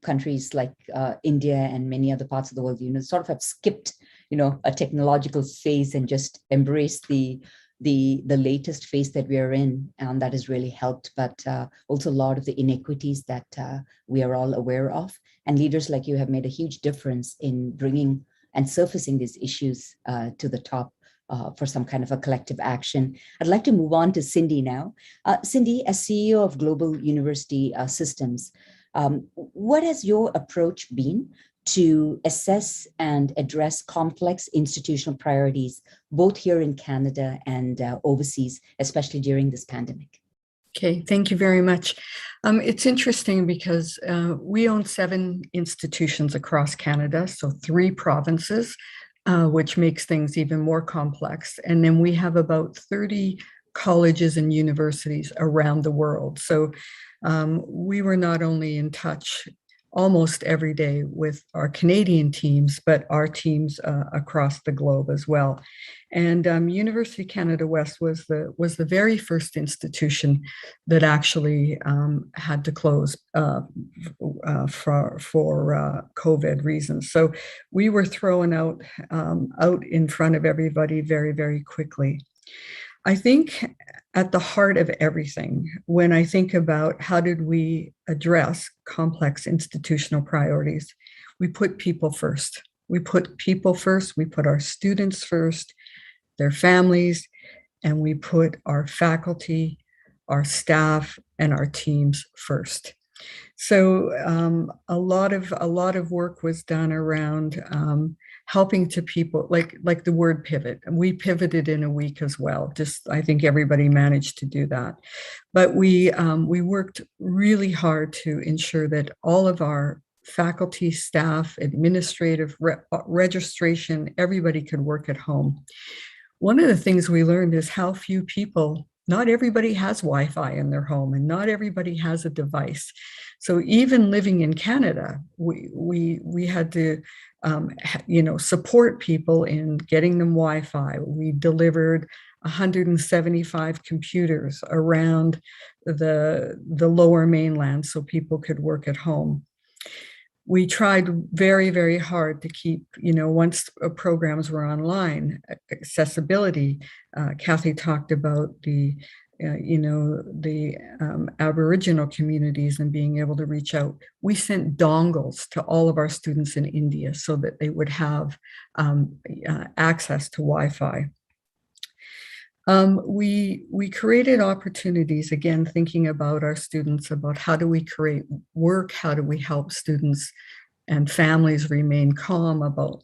countries like India and many other parts of the world, sort of have skipped, a technological phase and just embraced the latest phase that we are in, and that has really helped. But also a lot of the inequities that we are all aware of, and leaders like you have made a huge difference in bringing and surfacing these issues to the top for some kind of a collective action. I'd like to move on to Cindy now. Cindy, as CEO of Global University Systems, what has your approach been to assess and address complex institutional priorities, both here in Canada and overseas, especially during this pandemic? Okay, thank you very much. It's interesting because we own 7 institutions across Canada, so 3 provinces, which makes things even more complex. And then we have about 30 colleges and universities around the world. So we were not only in touch almost every day with our Canadian teams, but our teams across the globe as well. And University Canada West was the very first institution that actually had to close for COVID reasons. So we were thrown out in front of everybody very, very quickly. I think at the heart of everything, when I think about how did we address complex institutional priorities, we put people first. We put people first, we put our students first, their families, and we put our faculty, our staff, and our teams first. So a lot of work was done around helping to people, like the word pivot. And we pivoted in a week as well. Just, I think everybody managed to do that. But we worked really hard to ensure that all of our faculty, staff, administrative, registration, everybody could work at home. One of the things we learned is how few people, not everybody has Wi-Fi in their home, and not everybody has a device. So even living in Canada, we had to support people in getting them Wi-Fi. We delivered 175 computers around the lower mainland so people could work at home. We tried very, very hard to keep, once programs were online, accessibility. Kathy talked about the Aboriginal communities and being able to reach out. We sent dongles to all of our students in India so that they would have access to Wi-Fi. We created opportunities, again, thinking about our students, about how do we create work, how do we help students and families remain calm about,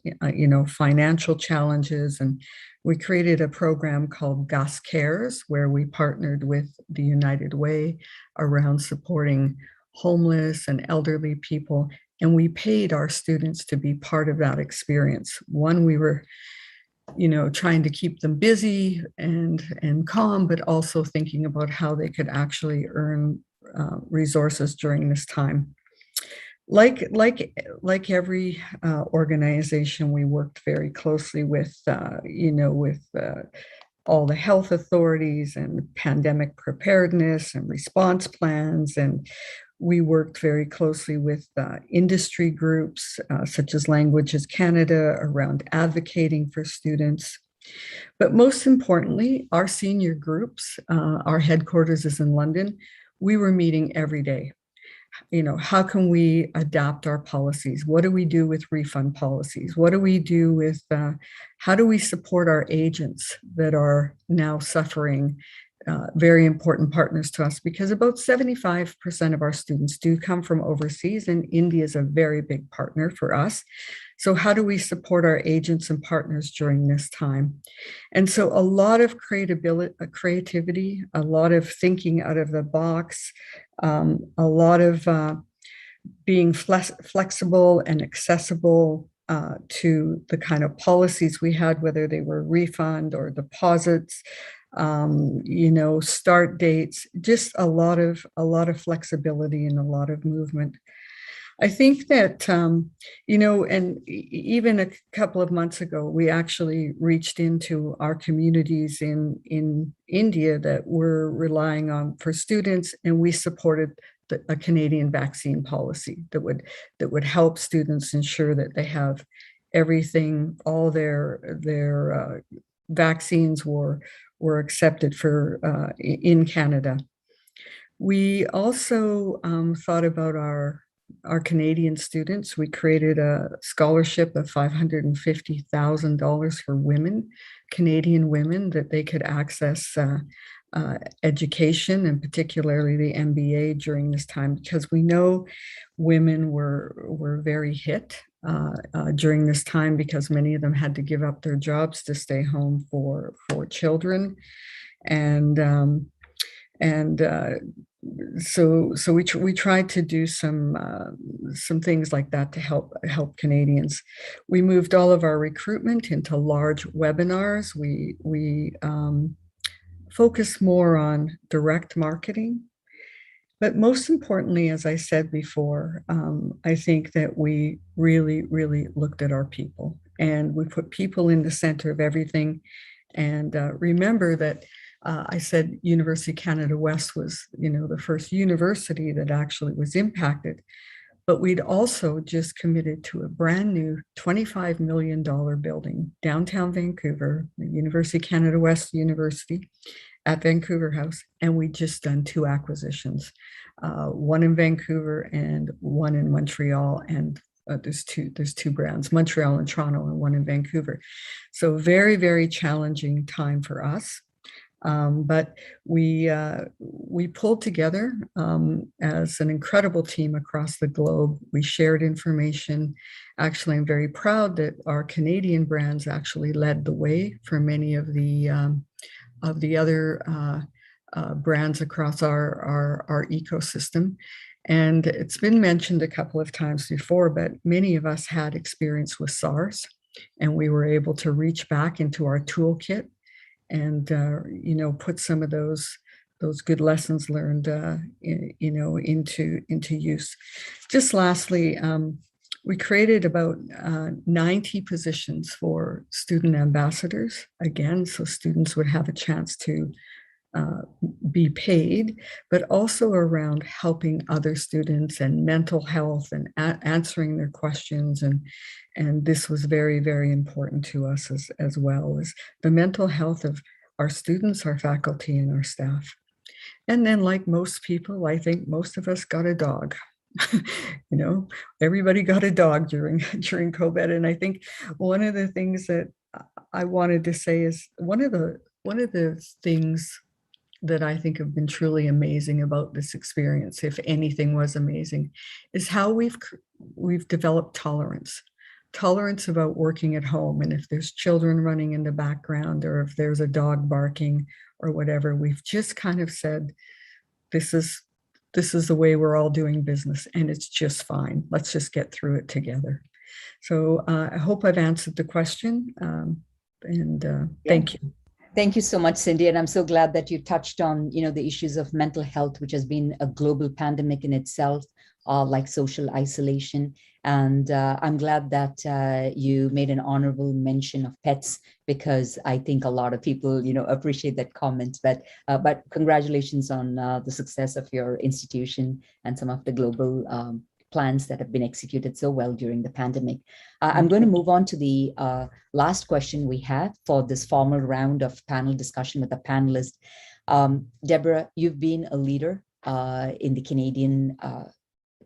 financial challenges. And we created a program called Gus Cares, where we partnered with the United Way around supporting homeless and elderly people And we paid our students to be part of that experience. One, we were, trying to keep them busy and calm, but also thinking about how they could actually earn resources during this time. Like every organization, we worked very closely with, all the health authorities and pandemic preparedness and response plans. And we worked very closely with industry groups such as Languages Canada around advocating for students. But most importantly, our senior groups, our headquarters is in London, we were meeting every day. How can we adapt our policies? What do we do with refund policies? What do we do with, how do we support our agents that are now suffering? Very important partners to us, because about 75% of our students do come from overseas, and India is a very big partner for us. So how do we support our agents and partners during this time? And so a lot of creativity, a lot of thinking out of the box, a lot of being flexible and accessible to the kind of policies we had, whether they were refund or deposits, start dates, just a lot of flexibility and a lot of movement. I think that, and even a couple of months ago, we actually reached into our communities in India that were relying on for students, and we supported a Canadian vaccine policy that would help students ensure that they have everything, all their vaccines were accepted for in Canada. We also thought about our Canadian students. We created a scholarship of $550,000 for women, Canadian women, that they could access education, and particularly the MBA during this time, because we know women were very hit during this time, because many of them had to give up their jobs to stay home for children. So we tried to do some things like that to help Canadians. We moved all of our recruitment into large webinars. We focused more on direct marketing. But most importantly, as I said before, I think that we really, really looked at our people, and we put people in the center of everything. And remember that I said University of Canada West was, the first university that actually was impacted. But we'd also just committed to a brand new $25 million building downtown Vancouver, the University of Canada West University at Vancouver House. And we just done 2 acquisitions, one in Vancouver and one in Montreal. And there's two brands, Montreal and Toronto, and one in Vancouver. So very, very challenging time for us. But we pulled together as an incredible team across the globe. We shared information. Actually, I'm very proud that our Canadian brands actually led the way for many of the other brands across our ecosystem. And it's been mentioned a couple of times before, but many of us had experience with SARS, and we were able to reach back into our toolkit and put some of those good lessons learned into use. Just lastly, we created about 90 positions for student ambassadors, again, so students would have a chance to be paid, but also around helping other students and mental health and answering their questions. And this was very, very important to us as well, as the mental health of our students, our faculty, and our staff. And then, like most people, I think most of us got a dog. Everybody got a dog during COVID. And I think one of the things that I wanted to say is one of the things that I think have been truly amazing about this experience, if anything was amazing, is how we've developed tolerance about working at home. And if there's children running in the background, or if there's a dog barking or whatever, we've just kind of said, this is this is the way we're all doing business, and it's just fine. Let's just get through it together. So I hope I've answered the question, thank you. Thank you so much, Cindy. And I'm so glad that you touched on, the issues of mental health, which has been a global pandemic in itself, like social isolation. And I'm glad that you made an honorable mention of pets, because I think a lot of people, appreciate that comment. But congratulations on the success of your institution and some of the global plans that have been executed so well during the pandemic. I'm going to move on to the last question we have for this formal round of panel discussion with the panelists. Deborah, you've been a leader in the Canadian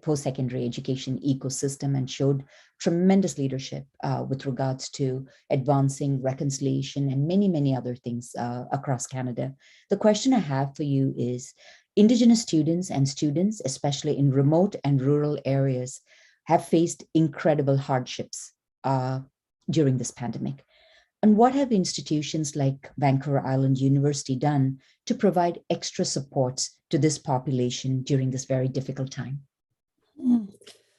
post-secondary education ecosystem and showed tremendous leadership with regards to advancing reconciliation and many, many other things across Canada. The question I have for you is, Indigenous students and students, especially in remote and rural areas, have faced incredible hardships during this pandemic. And what have institutions like Vancouver Island University done to provide extra supports to this population during this very difficult time?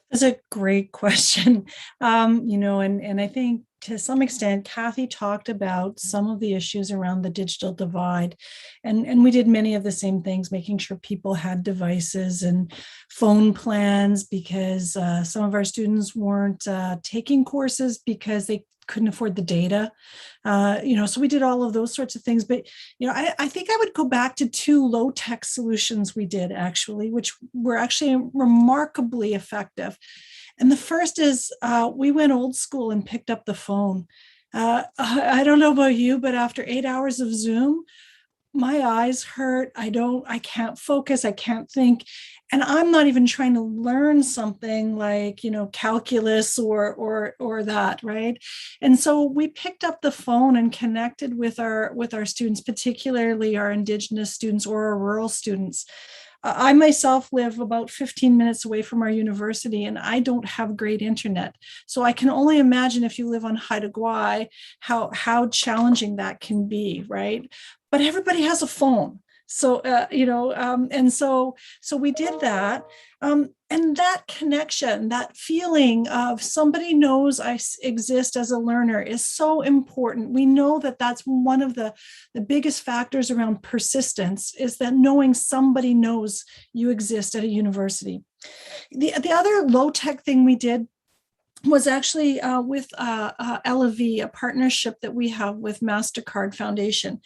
That's a great question. And I think to some extent, Kathy talked about some of the issues around the digital divide. And we did many of the same things, making sure people had devices and phone plans, because some of our students weren't taking courses because they couldn't afford the data. So we did all of those sorts of things. But, I think I would go back to 2 low-tech solutions we did, actually, which were actually remarkably effective. And the first is we went old school and picked up the phone. I don't know about you, but after 8 hours of Zoom, my eyes hurt. I can't focus. I can't think. And I'm not even trying to learn something like, calculus or that, right? And so we picked up the phone and connected with our students, particularly our Indigenous students or our rural students. I myself live about 15 minutes away from our university, and I don't have great internet. So I can only imagine if you live on Haida Gwaii, how challenging that can be, right? But everybody has a phone. So, and so we did that. And that connection, that feeling of somebody knows I exist as a learner is so important. We know that that's one of the biggest factors around persistence, is that knowing somebody knows you exist at a university. The other low-tech thing we did was actually with LV, a partnership that we have with MasterCard Foundation.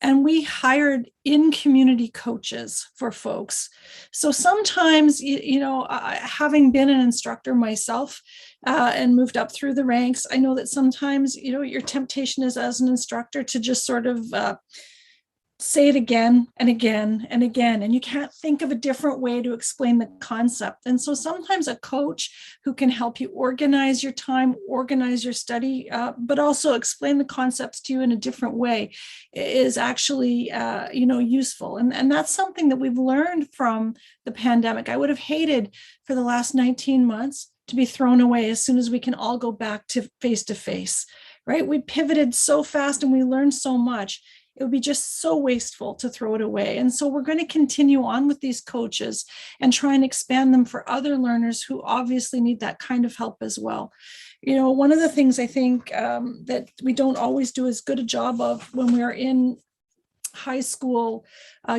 And we hired in-community coaches for folks. So sometimes, having been an instructor myself and moved up through the ranks, I know that sometimes, your temptation is as an instructor to just sort of say it again and again and again, and you can't think of a different way to explain the concept. And so sometimes a coach who can help you organize your time, organize your study, but also explain the concepts to you in a different way is actually, useful. And that's something that we've learned from the pandemic. I would have hated for the last 19 months to be thrown away as soon as we can all go back to face, right? We pivoted so fast and we learned so much. It would be just so wasteful to throw it away. And so we're going to continue on with these coaches and try and expand them for other learners who obviously need that kind of help as well. One of the things I think that we don't always do as good a job of when we are in high school,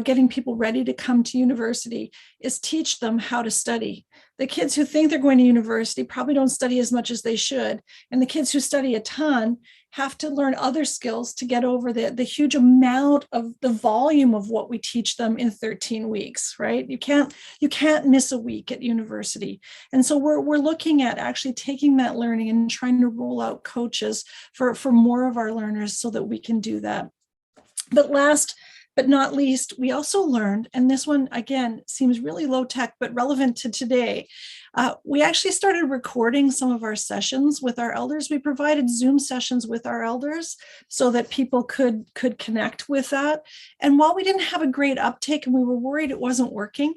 getting people ready to come to university, is teach them how to study. The kids who think they're going to university probably don't study as much as they should. And the kids who study a ton have to learn other skills to get over the huge amount of the volume of what we teach them in 13 weeks, right? You can't miss a week at university. And so we're looking at actually taking that learning and trying to roll out coaches for more of our learners so that we can do that. But last but not least, we also learned, and this one, again, seems really low tech, but relevant to today. We actually started recording some of our sessions with our elders. We provided Zoom sessions with our elders so that people could connect with that. And while we didn't have a great uptake and we were worried it wasn't working,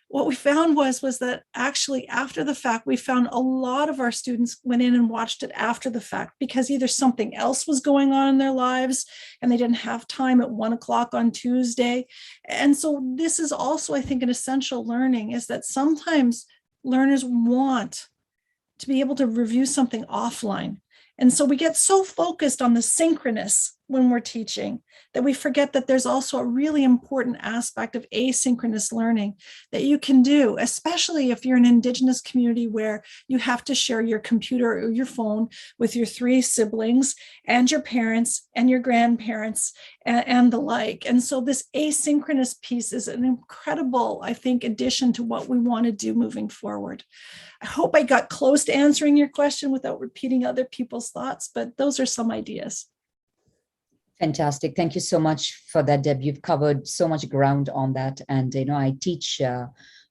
what we found was that actually after the fact, we found a lot of our students went in and watched it after the fact because either something else was going on in their lives and they didn't have time at 1 o'clock on Tuesday. And so this is also, I think, an essential learning, is that sometimes learners want to be able to review something offline. And so we get so focused on the synchronous when we're teaching that we forget that there's also a really important aspect of asynchronous learning that you can do, especially if you're an Indigenous community where you have to share your computer or your phone with your 3 siblings and your parents and your grandparents and the like. And so this asynchronous piece is an incredible, I think, addition to what we want to do moving forward. I hope I got close to answering your question without repeating other people's thoughts, but those are some ideas. Fantastic. Thank you so much for that, Deb. You've covered so much ground on that. And, I teach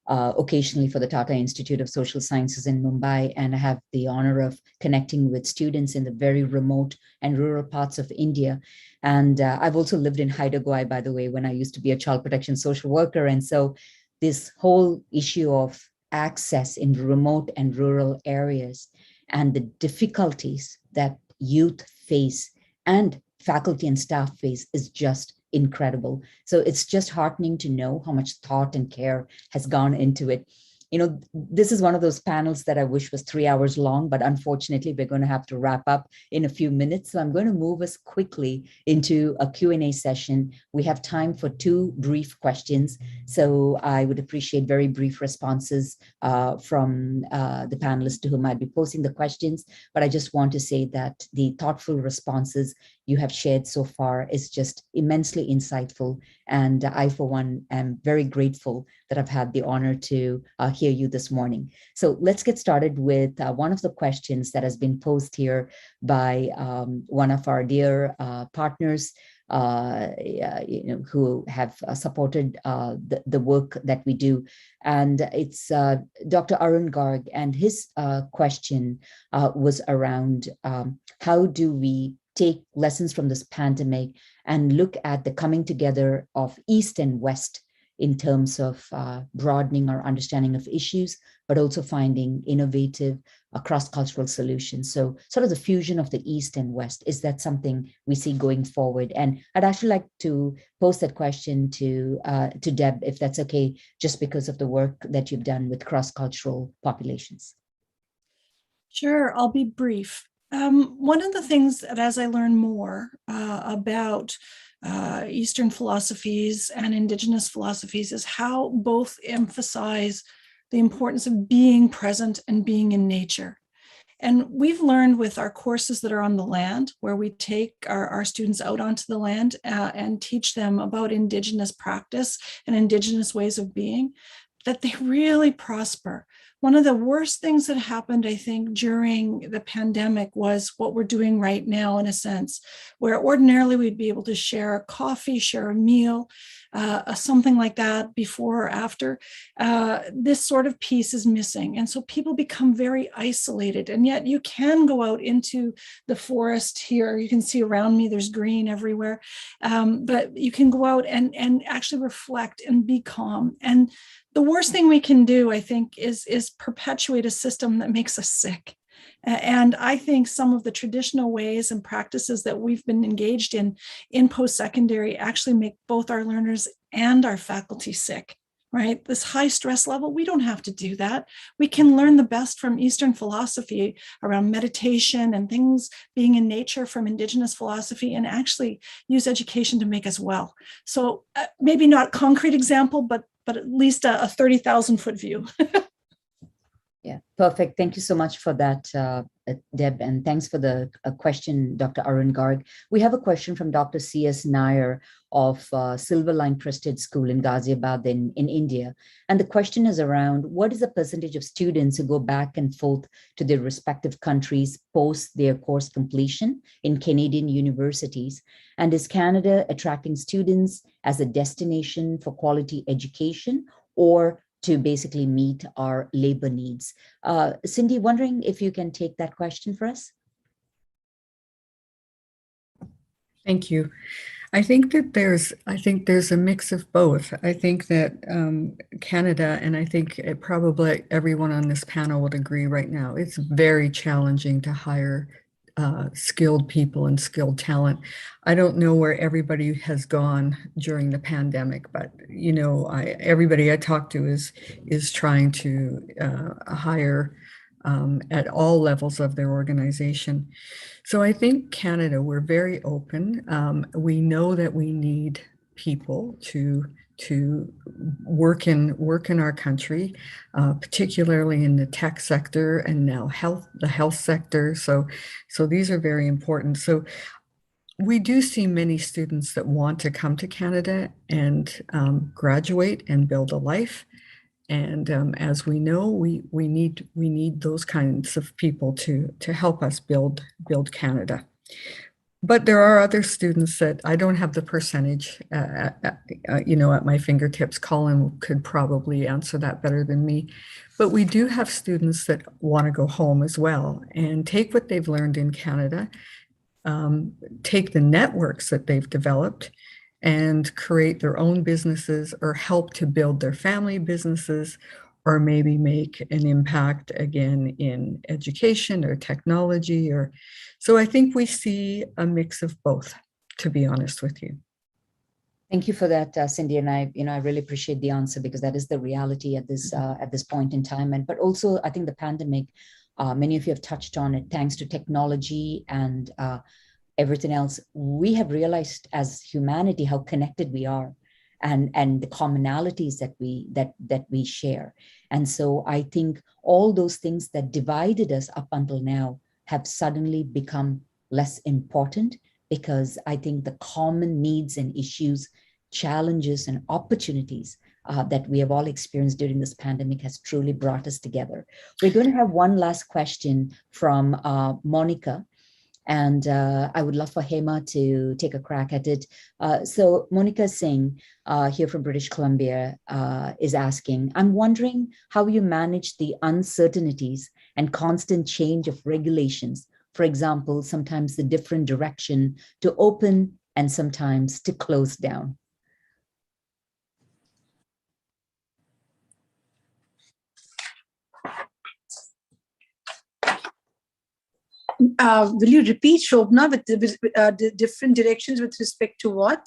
occasionally for the Tata Institute of Social Sciences in Mumbai, and I have the honor of connecting with students in the very remote and rural parts of India. And I've also lived in Haida, by the way, when I used to be a child protection social worker. And so this whole issue of access in remote and rural areas and the difficulties that youth face and faculty and staff face is just incredible. So it's just heartening to know how much thought and care has gone into it. This is one of those panels that I wish was 3 hours long, but unfortunately, we're going to have to wrap up in a few minutes. So I'm going to move us quickly into a Q&A session. We have time for 2 brief questions. So I would appreciate very brief responses from the panelists to whom I'd be posing the questions. But I just want to say that the thoughtful responses you have shared so far is just immensely insightful. And I, for one, am very grateful that I've had the honor to hear you this morning. So let's get started with one of the questions that has been posed here by one of our dear partners who have supported the work that we do. And it's Dr. Arun Garg, and his question was around how do we take lessons from this pandemic and look at the coming together of East and West in terms of broadening our understanding of issues, but also finding innovative cross-cultural solutions. So sort of the fusion of the East and West, is that something we see going forward? And I'd actually like to pose that question to Deb, if that's okay, just because of the work that you've done with cross-cultural populations. Sure, I'll be brief. One of the things that as I learn more about Eastern philosophies and Indigenous philosophies is how both emphasize the importance of being present and being in nature. And we've learned with our courses that are on the land, where we take our students out onto the land and teach them about Indigenous practice and Indigenous ways of being, that they really prosper. One of the worst things that happened, I think, during the pandemic was what we're doing right now, in a sense, where ordinarily we'd be able to share a coffee, share a meal, something like that before or after. This sort of piece is missing. And so people become very isolated. And yet you can go out into the forest here. You can see around me, there's green everywhere. But you can go out and actually reflect and be calm. And the worst thing we can do, I think, is perpetuate a system that makes us sick. And I think some of the traditional ways and practices that we've been engaged in post-secondary actually make both our learners and our faculty sick, right? This high stress level, we don't have to do that. We can learn the best from Eastern philosophy around meditation and things being in nature from Indigenous philosophy, and actually use education to make us well. So maybe not concrete example, but at least a 30,000 foot view. Yeah, perfect. Thank you so much for that, Deb, and thanks for the question, Dr. Arun Garg. We have a question from Dr. C.S. Nair of Silverline Crested School in Ghaziabad in India. And the question is around, what is the percentage of students who go back and forth to their respective countries post their course completion in Canadian universities? And is Canada attracting students as a destination for quality education, or to basically meet our labor needs? Cindy, wondering if you can take that question for us. Thank you. I think there's a mix of both. I think that Canada, and I think probably everyone on this panel would agree right now, it's very challenging to hire skilled people and skilled talent. I don't know where everybody has gone during the pandemic, but you know, everybody I talk to is trying to hire at all levels of their organization. So I think Canada, we're very open. We know that we need people to work in our country, particularly in the tech sector and now the health sector. So these are very important. So we do see many students that want to come to Canada and graduate and build a life. And as we know, we need those kinds of people to help us build Canada. But there are other students that I don't have the percentage, you know, at my fingertips. Colin could probably answer that better than me. But we do have students that want to go home as well and take what they've learned in Canada, take the networks that they've developed, and create their own businesses or help to build their family businesses, or maybe make an impact again in education or technology. Or so I think we see a mix of both, to be honest with you. Thank you for that, Cindy. And I really appreciate the answer, because that is the reality at this point in time. But also, I think the pandemic, many of you have touched on it, thanks to technology and everything else, we have realized as humanity how connected we are, and the commonalities that we share. And so I think all those things that divided us up until now have suddenly become less important, because I think the common needs and issues, challenges and opportunities that we have all experienced during this pandemic has truly brought us together. We're going to have one last question from Monica. And I would love for Hema to take a crack at it. So Monica Singh, here from British Columbia, is asking, I'm wondering how you manage the uncertainties and constant change of regulations. For example, sometimes the different direction to open and sometimes to close down. Will you repeat, Shobhana, with the different directions with respect to what?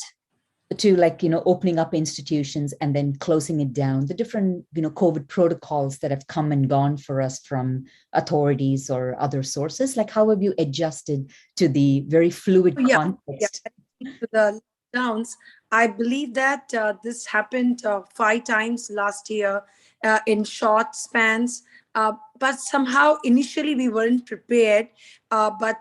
To, like, opening up institutions and then closing it down, the different, COVID protocols that have come and gone for us from authorities or other sources. Like, how have you adjusted to the very fluid context? Yeah. To the lockdowns, I believe that this happened 5 times last year in short spans. But somehow initially we weren't prepared. But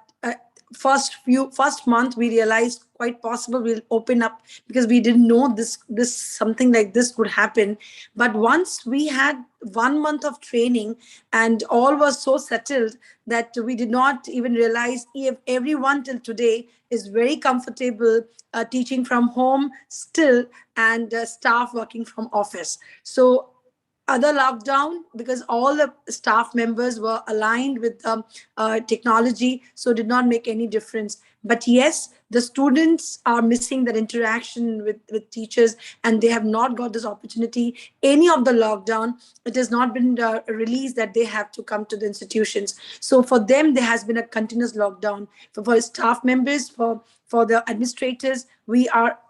first month we realized quite possible we'll open up, because we didn't know this something like this could happen. But once we had 1 month of training and all was so settled that we did not even realize if everyone till today is very comfortable teaching from home still, and staff working from office. So other lockdown, because all the staff members were aligned with technology, so did not make any difference. But yes, the students are missing that interaction with teachers, and they have not got this opportunity. Any of the lockdown, it has not been released that they have to come to the institutions. So for them, there has been a continuous lockdown. For staff members, for the administrators,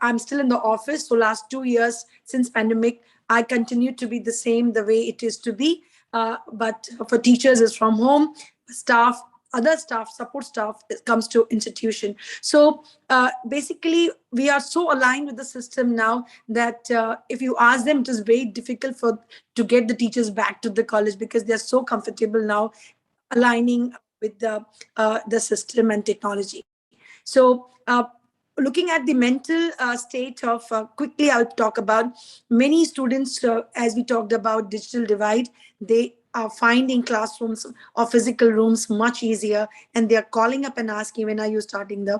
I'm still in the office. So last 2 years since pandemic, I continue to be the way it is to be. But for teachers, it's from home. Staff, other staff, support staff, it comes to institution. So basically, we are so aligned with the system now that if you ask them, it is very difficult to get the teachers back to the college, because they're so comfortable now aligning with the system and technology. So looking at the mental state of, quickly I'll talk about many students, as we talked about digital divide, they are finding classrooms or physical rooms much easier, and they're calling up and asking, when are you starting the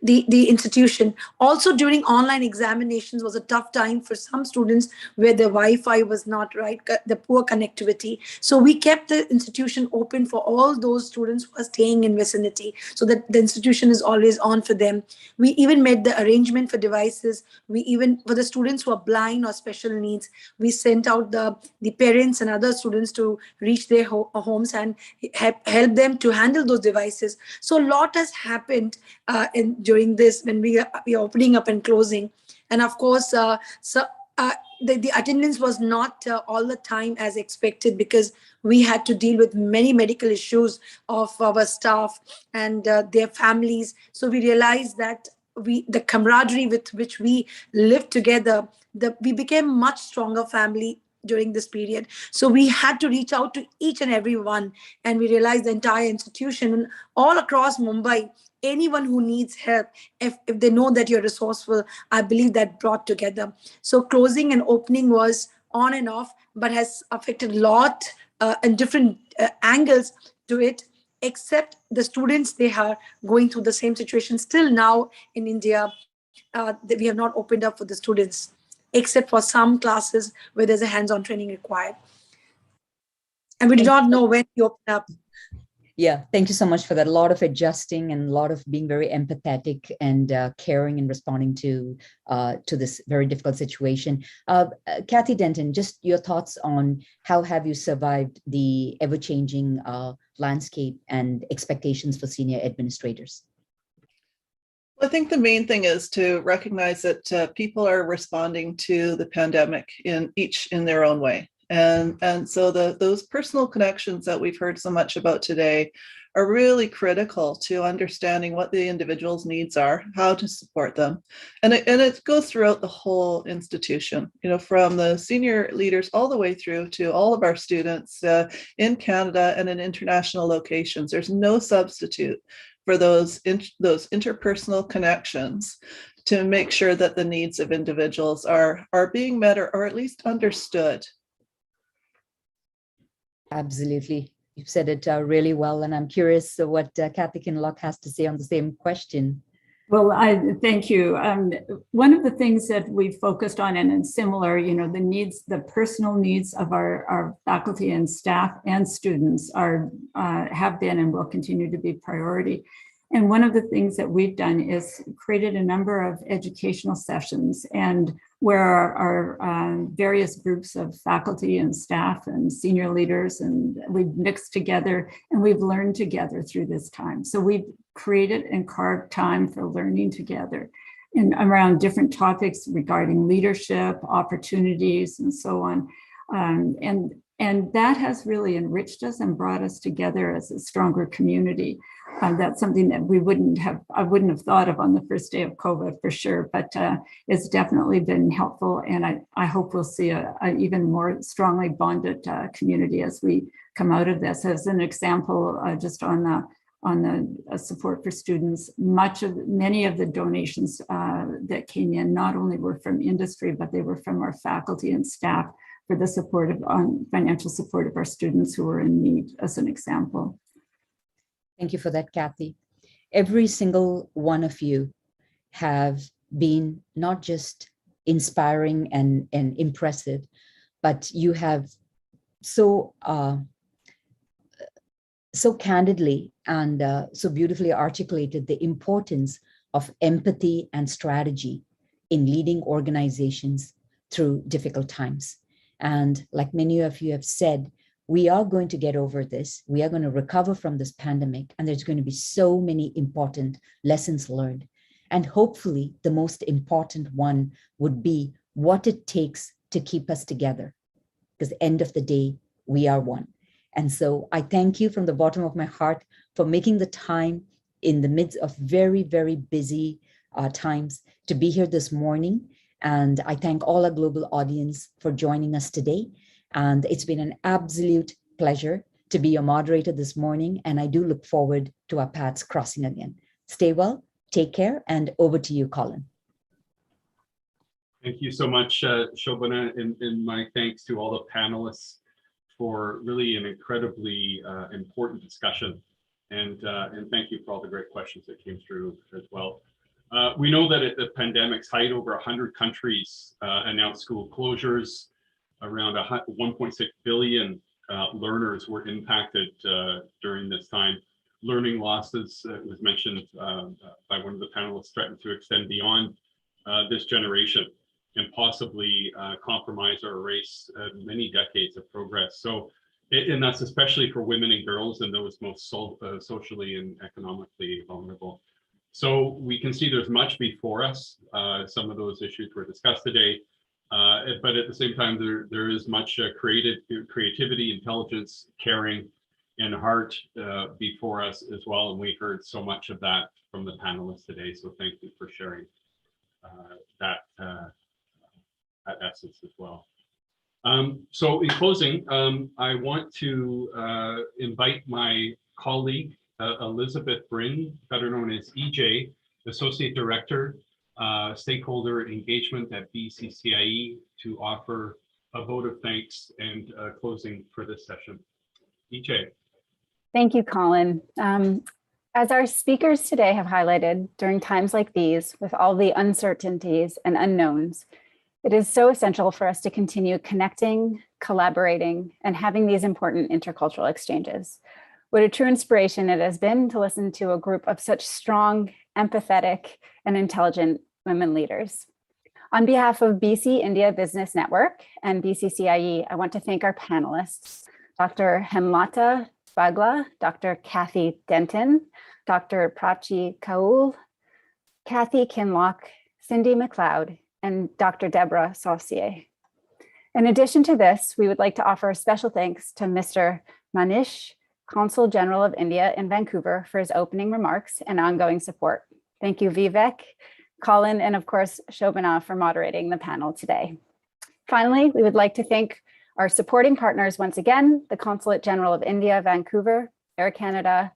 the institution. Also during online examinations was a tough time for some students where the Wi-Fi was not right, the poor connectivity. So we kept the institution open for all those students who are staying in vicinity, so that the institution is always on for them. We even made the arrangement for devices. We even, for the students who are blind or special needs, we sent out the parents and other students to reach their homes and help them to handle those devices. So a lot has happened during this, when we are opening up and closing. And of course, the attendance was not all the time as expected, because we had to deal with many medical issues of our staff and their families. So we realized that the camaraderie with which we lived together, we became much stronger family during this period. So we had to reach out to each and every one, and we realized the entire institution all across Mumbai, anyone who needs help, if they know that you're resourceful, I believe that brought together. So closing and opening was on and off, but has affected a lot and different angles to it, except the students, they are going through the same situation still now in India. That we have not opened up for the students, except for some classes where there's a hands-on training required. And we do not know when you open up. Yeah, thank you so much for that. A lot of adjusting and a lot of being very empathetic and caring and responding to this very difficult situation. Kathy Denton, just your thoughts on how have you survived the ever-changing landscape and expectations for senior administrators? I think the main thing is to recognize that people are responding to the pandemic in their own way. And so those personal connections that we've heard so much about today are really critical to understanding what the individual's needs are, how to support them. And it goes throughout the whole institution, you know, from the senior leaders all the way through to all of our students in Canada and in international locations. There's no substitute for those interpersonal connections to make sure that the needs of individuals are being met or at least understood. Absolutely. You've said it really well. And I'm curious what Kathy Kinloch has to say on the same question. Well, I thank you. One of the things that we focused on, and similar, you know, the personal needs of our faculty and staff and students have been and will continue to be priority. And one of the things that we've done is created a number of educational sessions, and where our various groups of faculty and staff and senior leaders, and we've mixed together and we've learned together through this time. So we've created and carved time for learning together and around different topics regarding leadership, opportunities, and so on. And that has really enriched us and brought us together as a stronger community. That's something that I wouldn't have thought of on the first day of COVID for sure, but it's definitely been helpful. And I hope we'll see an even more strongly bonded community as we come out of this. As an example, just on the support for students, many of the donations that came in not only were from industry, but they were from our faculty and staff for the financial support of our students who were in need, as an example. Thank you for that, Kathy. Every single one of you have been not just inspiring and impressive, but you have so candidly and so beautifully articulated the importance of empathy and strategy in leading organizations through difficult times. And like many of you have said, we are going to get over this. We are going to recover from this pandemic, and there's going to be so many important lessons learned. And hopefully the most important one would be what it takes to keep us together, because at the end of the day, we are one. And so I thank you from the bottom of my heart for making the time in the midst of very, very busy times to be here this morning. And I thank all our global audience for joining us today. And it's been an absolute pleasure to be your moderator this morning. And I do look forward to our paths crossing again. Stay well, take care, and over to you, Colin. Thank you so much, Sobhana, and my thanks to all the panelists for really an incredibly important discussion. And thank you for all the great questions that came through as well. We know that at the pandemic's height, over 100 countries announced school closures. Around 1.6 billion learners were impacted during this time. Learning losses, was mentioned by one of the panelists, threatened to extend beyond this generation and possibly compromise or erase many decades of progress. So, and that's especially for women and girls and those most socially and economically vulnerable. So we can see there's much before us. Some of those issues were discussed today, but at the same time, there is much creativity, intelligence, caring, and heart before us as well. And we heard so much of that from the panelists today. So thank you for sharing that essence as well. So in closing, I want to invite my colleague, Elizabeth Bryn, better known as EJ, Associate Director, Stakeholder Engagement at BCCIE, to offer a vote of thanks and closing for this session. EJ. Thank you, Colin. As our speakers today have highlighted, during times like these, with all the uncertainties and unknowns, it is so essential for us to continue connecting, collaborating, and having these important intercultural exchanges. What a true inspiration it has been to listen to a group of such strong, empathetic, and intelligent women leaders. On behalf of BC India Business Network and BCCIE, I want to thank our panelists, Dr. Hemlata Bagla, Dr. Kathy Denton, Dr. Prachi Kaul, Kathy Kinlock, Cindy McLeod, and Dr. Deborah Saucier. In addition to this, we would like to offer a special thanks to Mr. Manish, Consul General of India in Vancouver, for his opening remarks and ongoing support. Thank you, Vivek, Colin, and of course, Sobhana for moderating the panel today. Finally, we would like to thank our supporting partners once again, the Consulate General of India, Vancouver, Air Canada,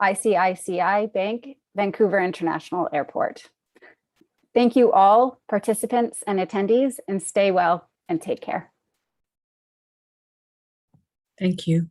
ICICI Bank, Vancouver International Airport. Thank you all, participants and attendees, and stay well and take care. Thank you.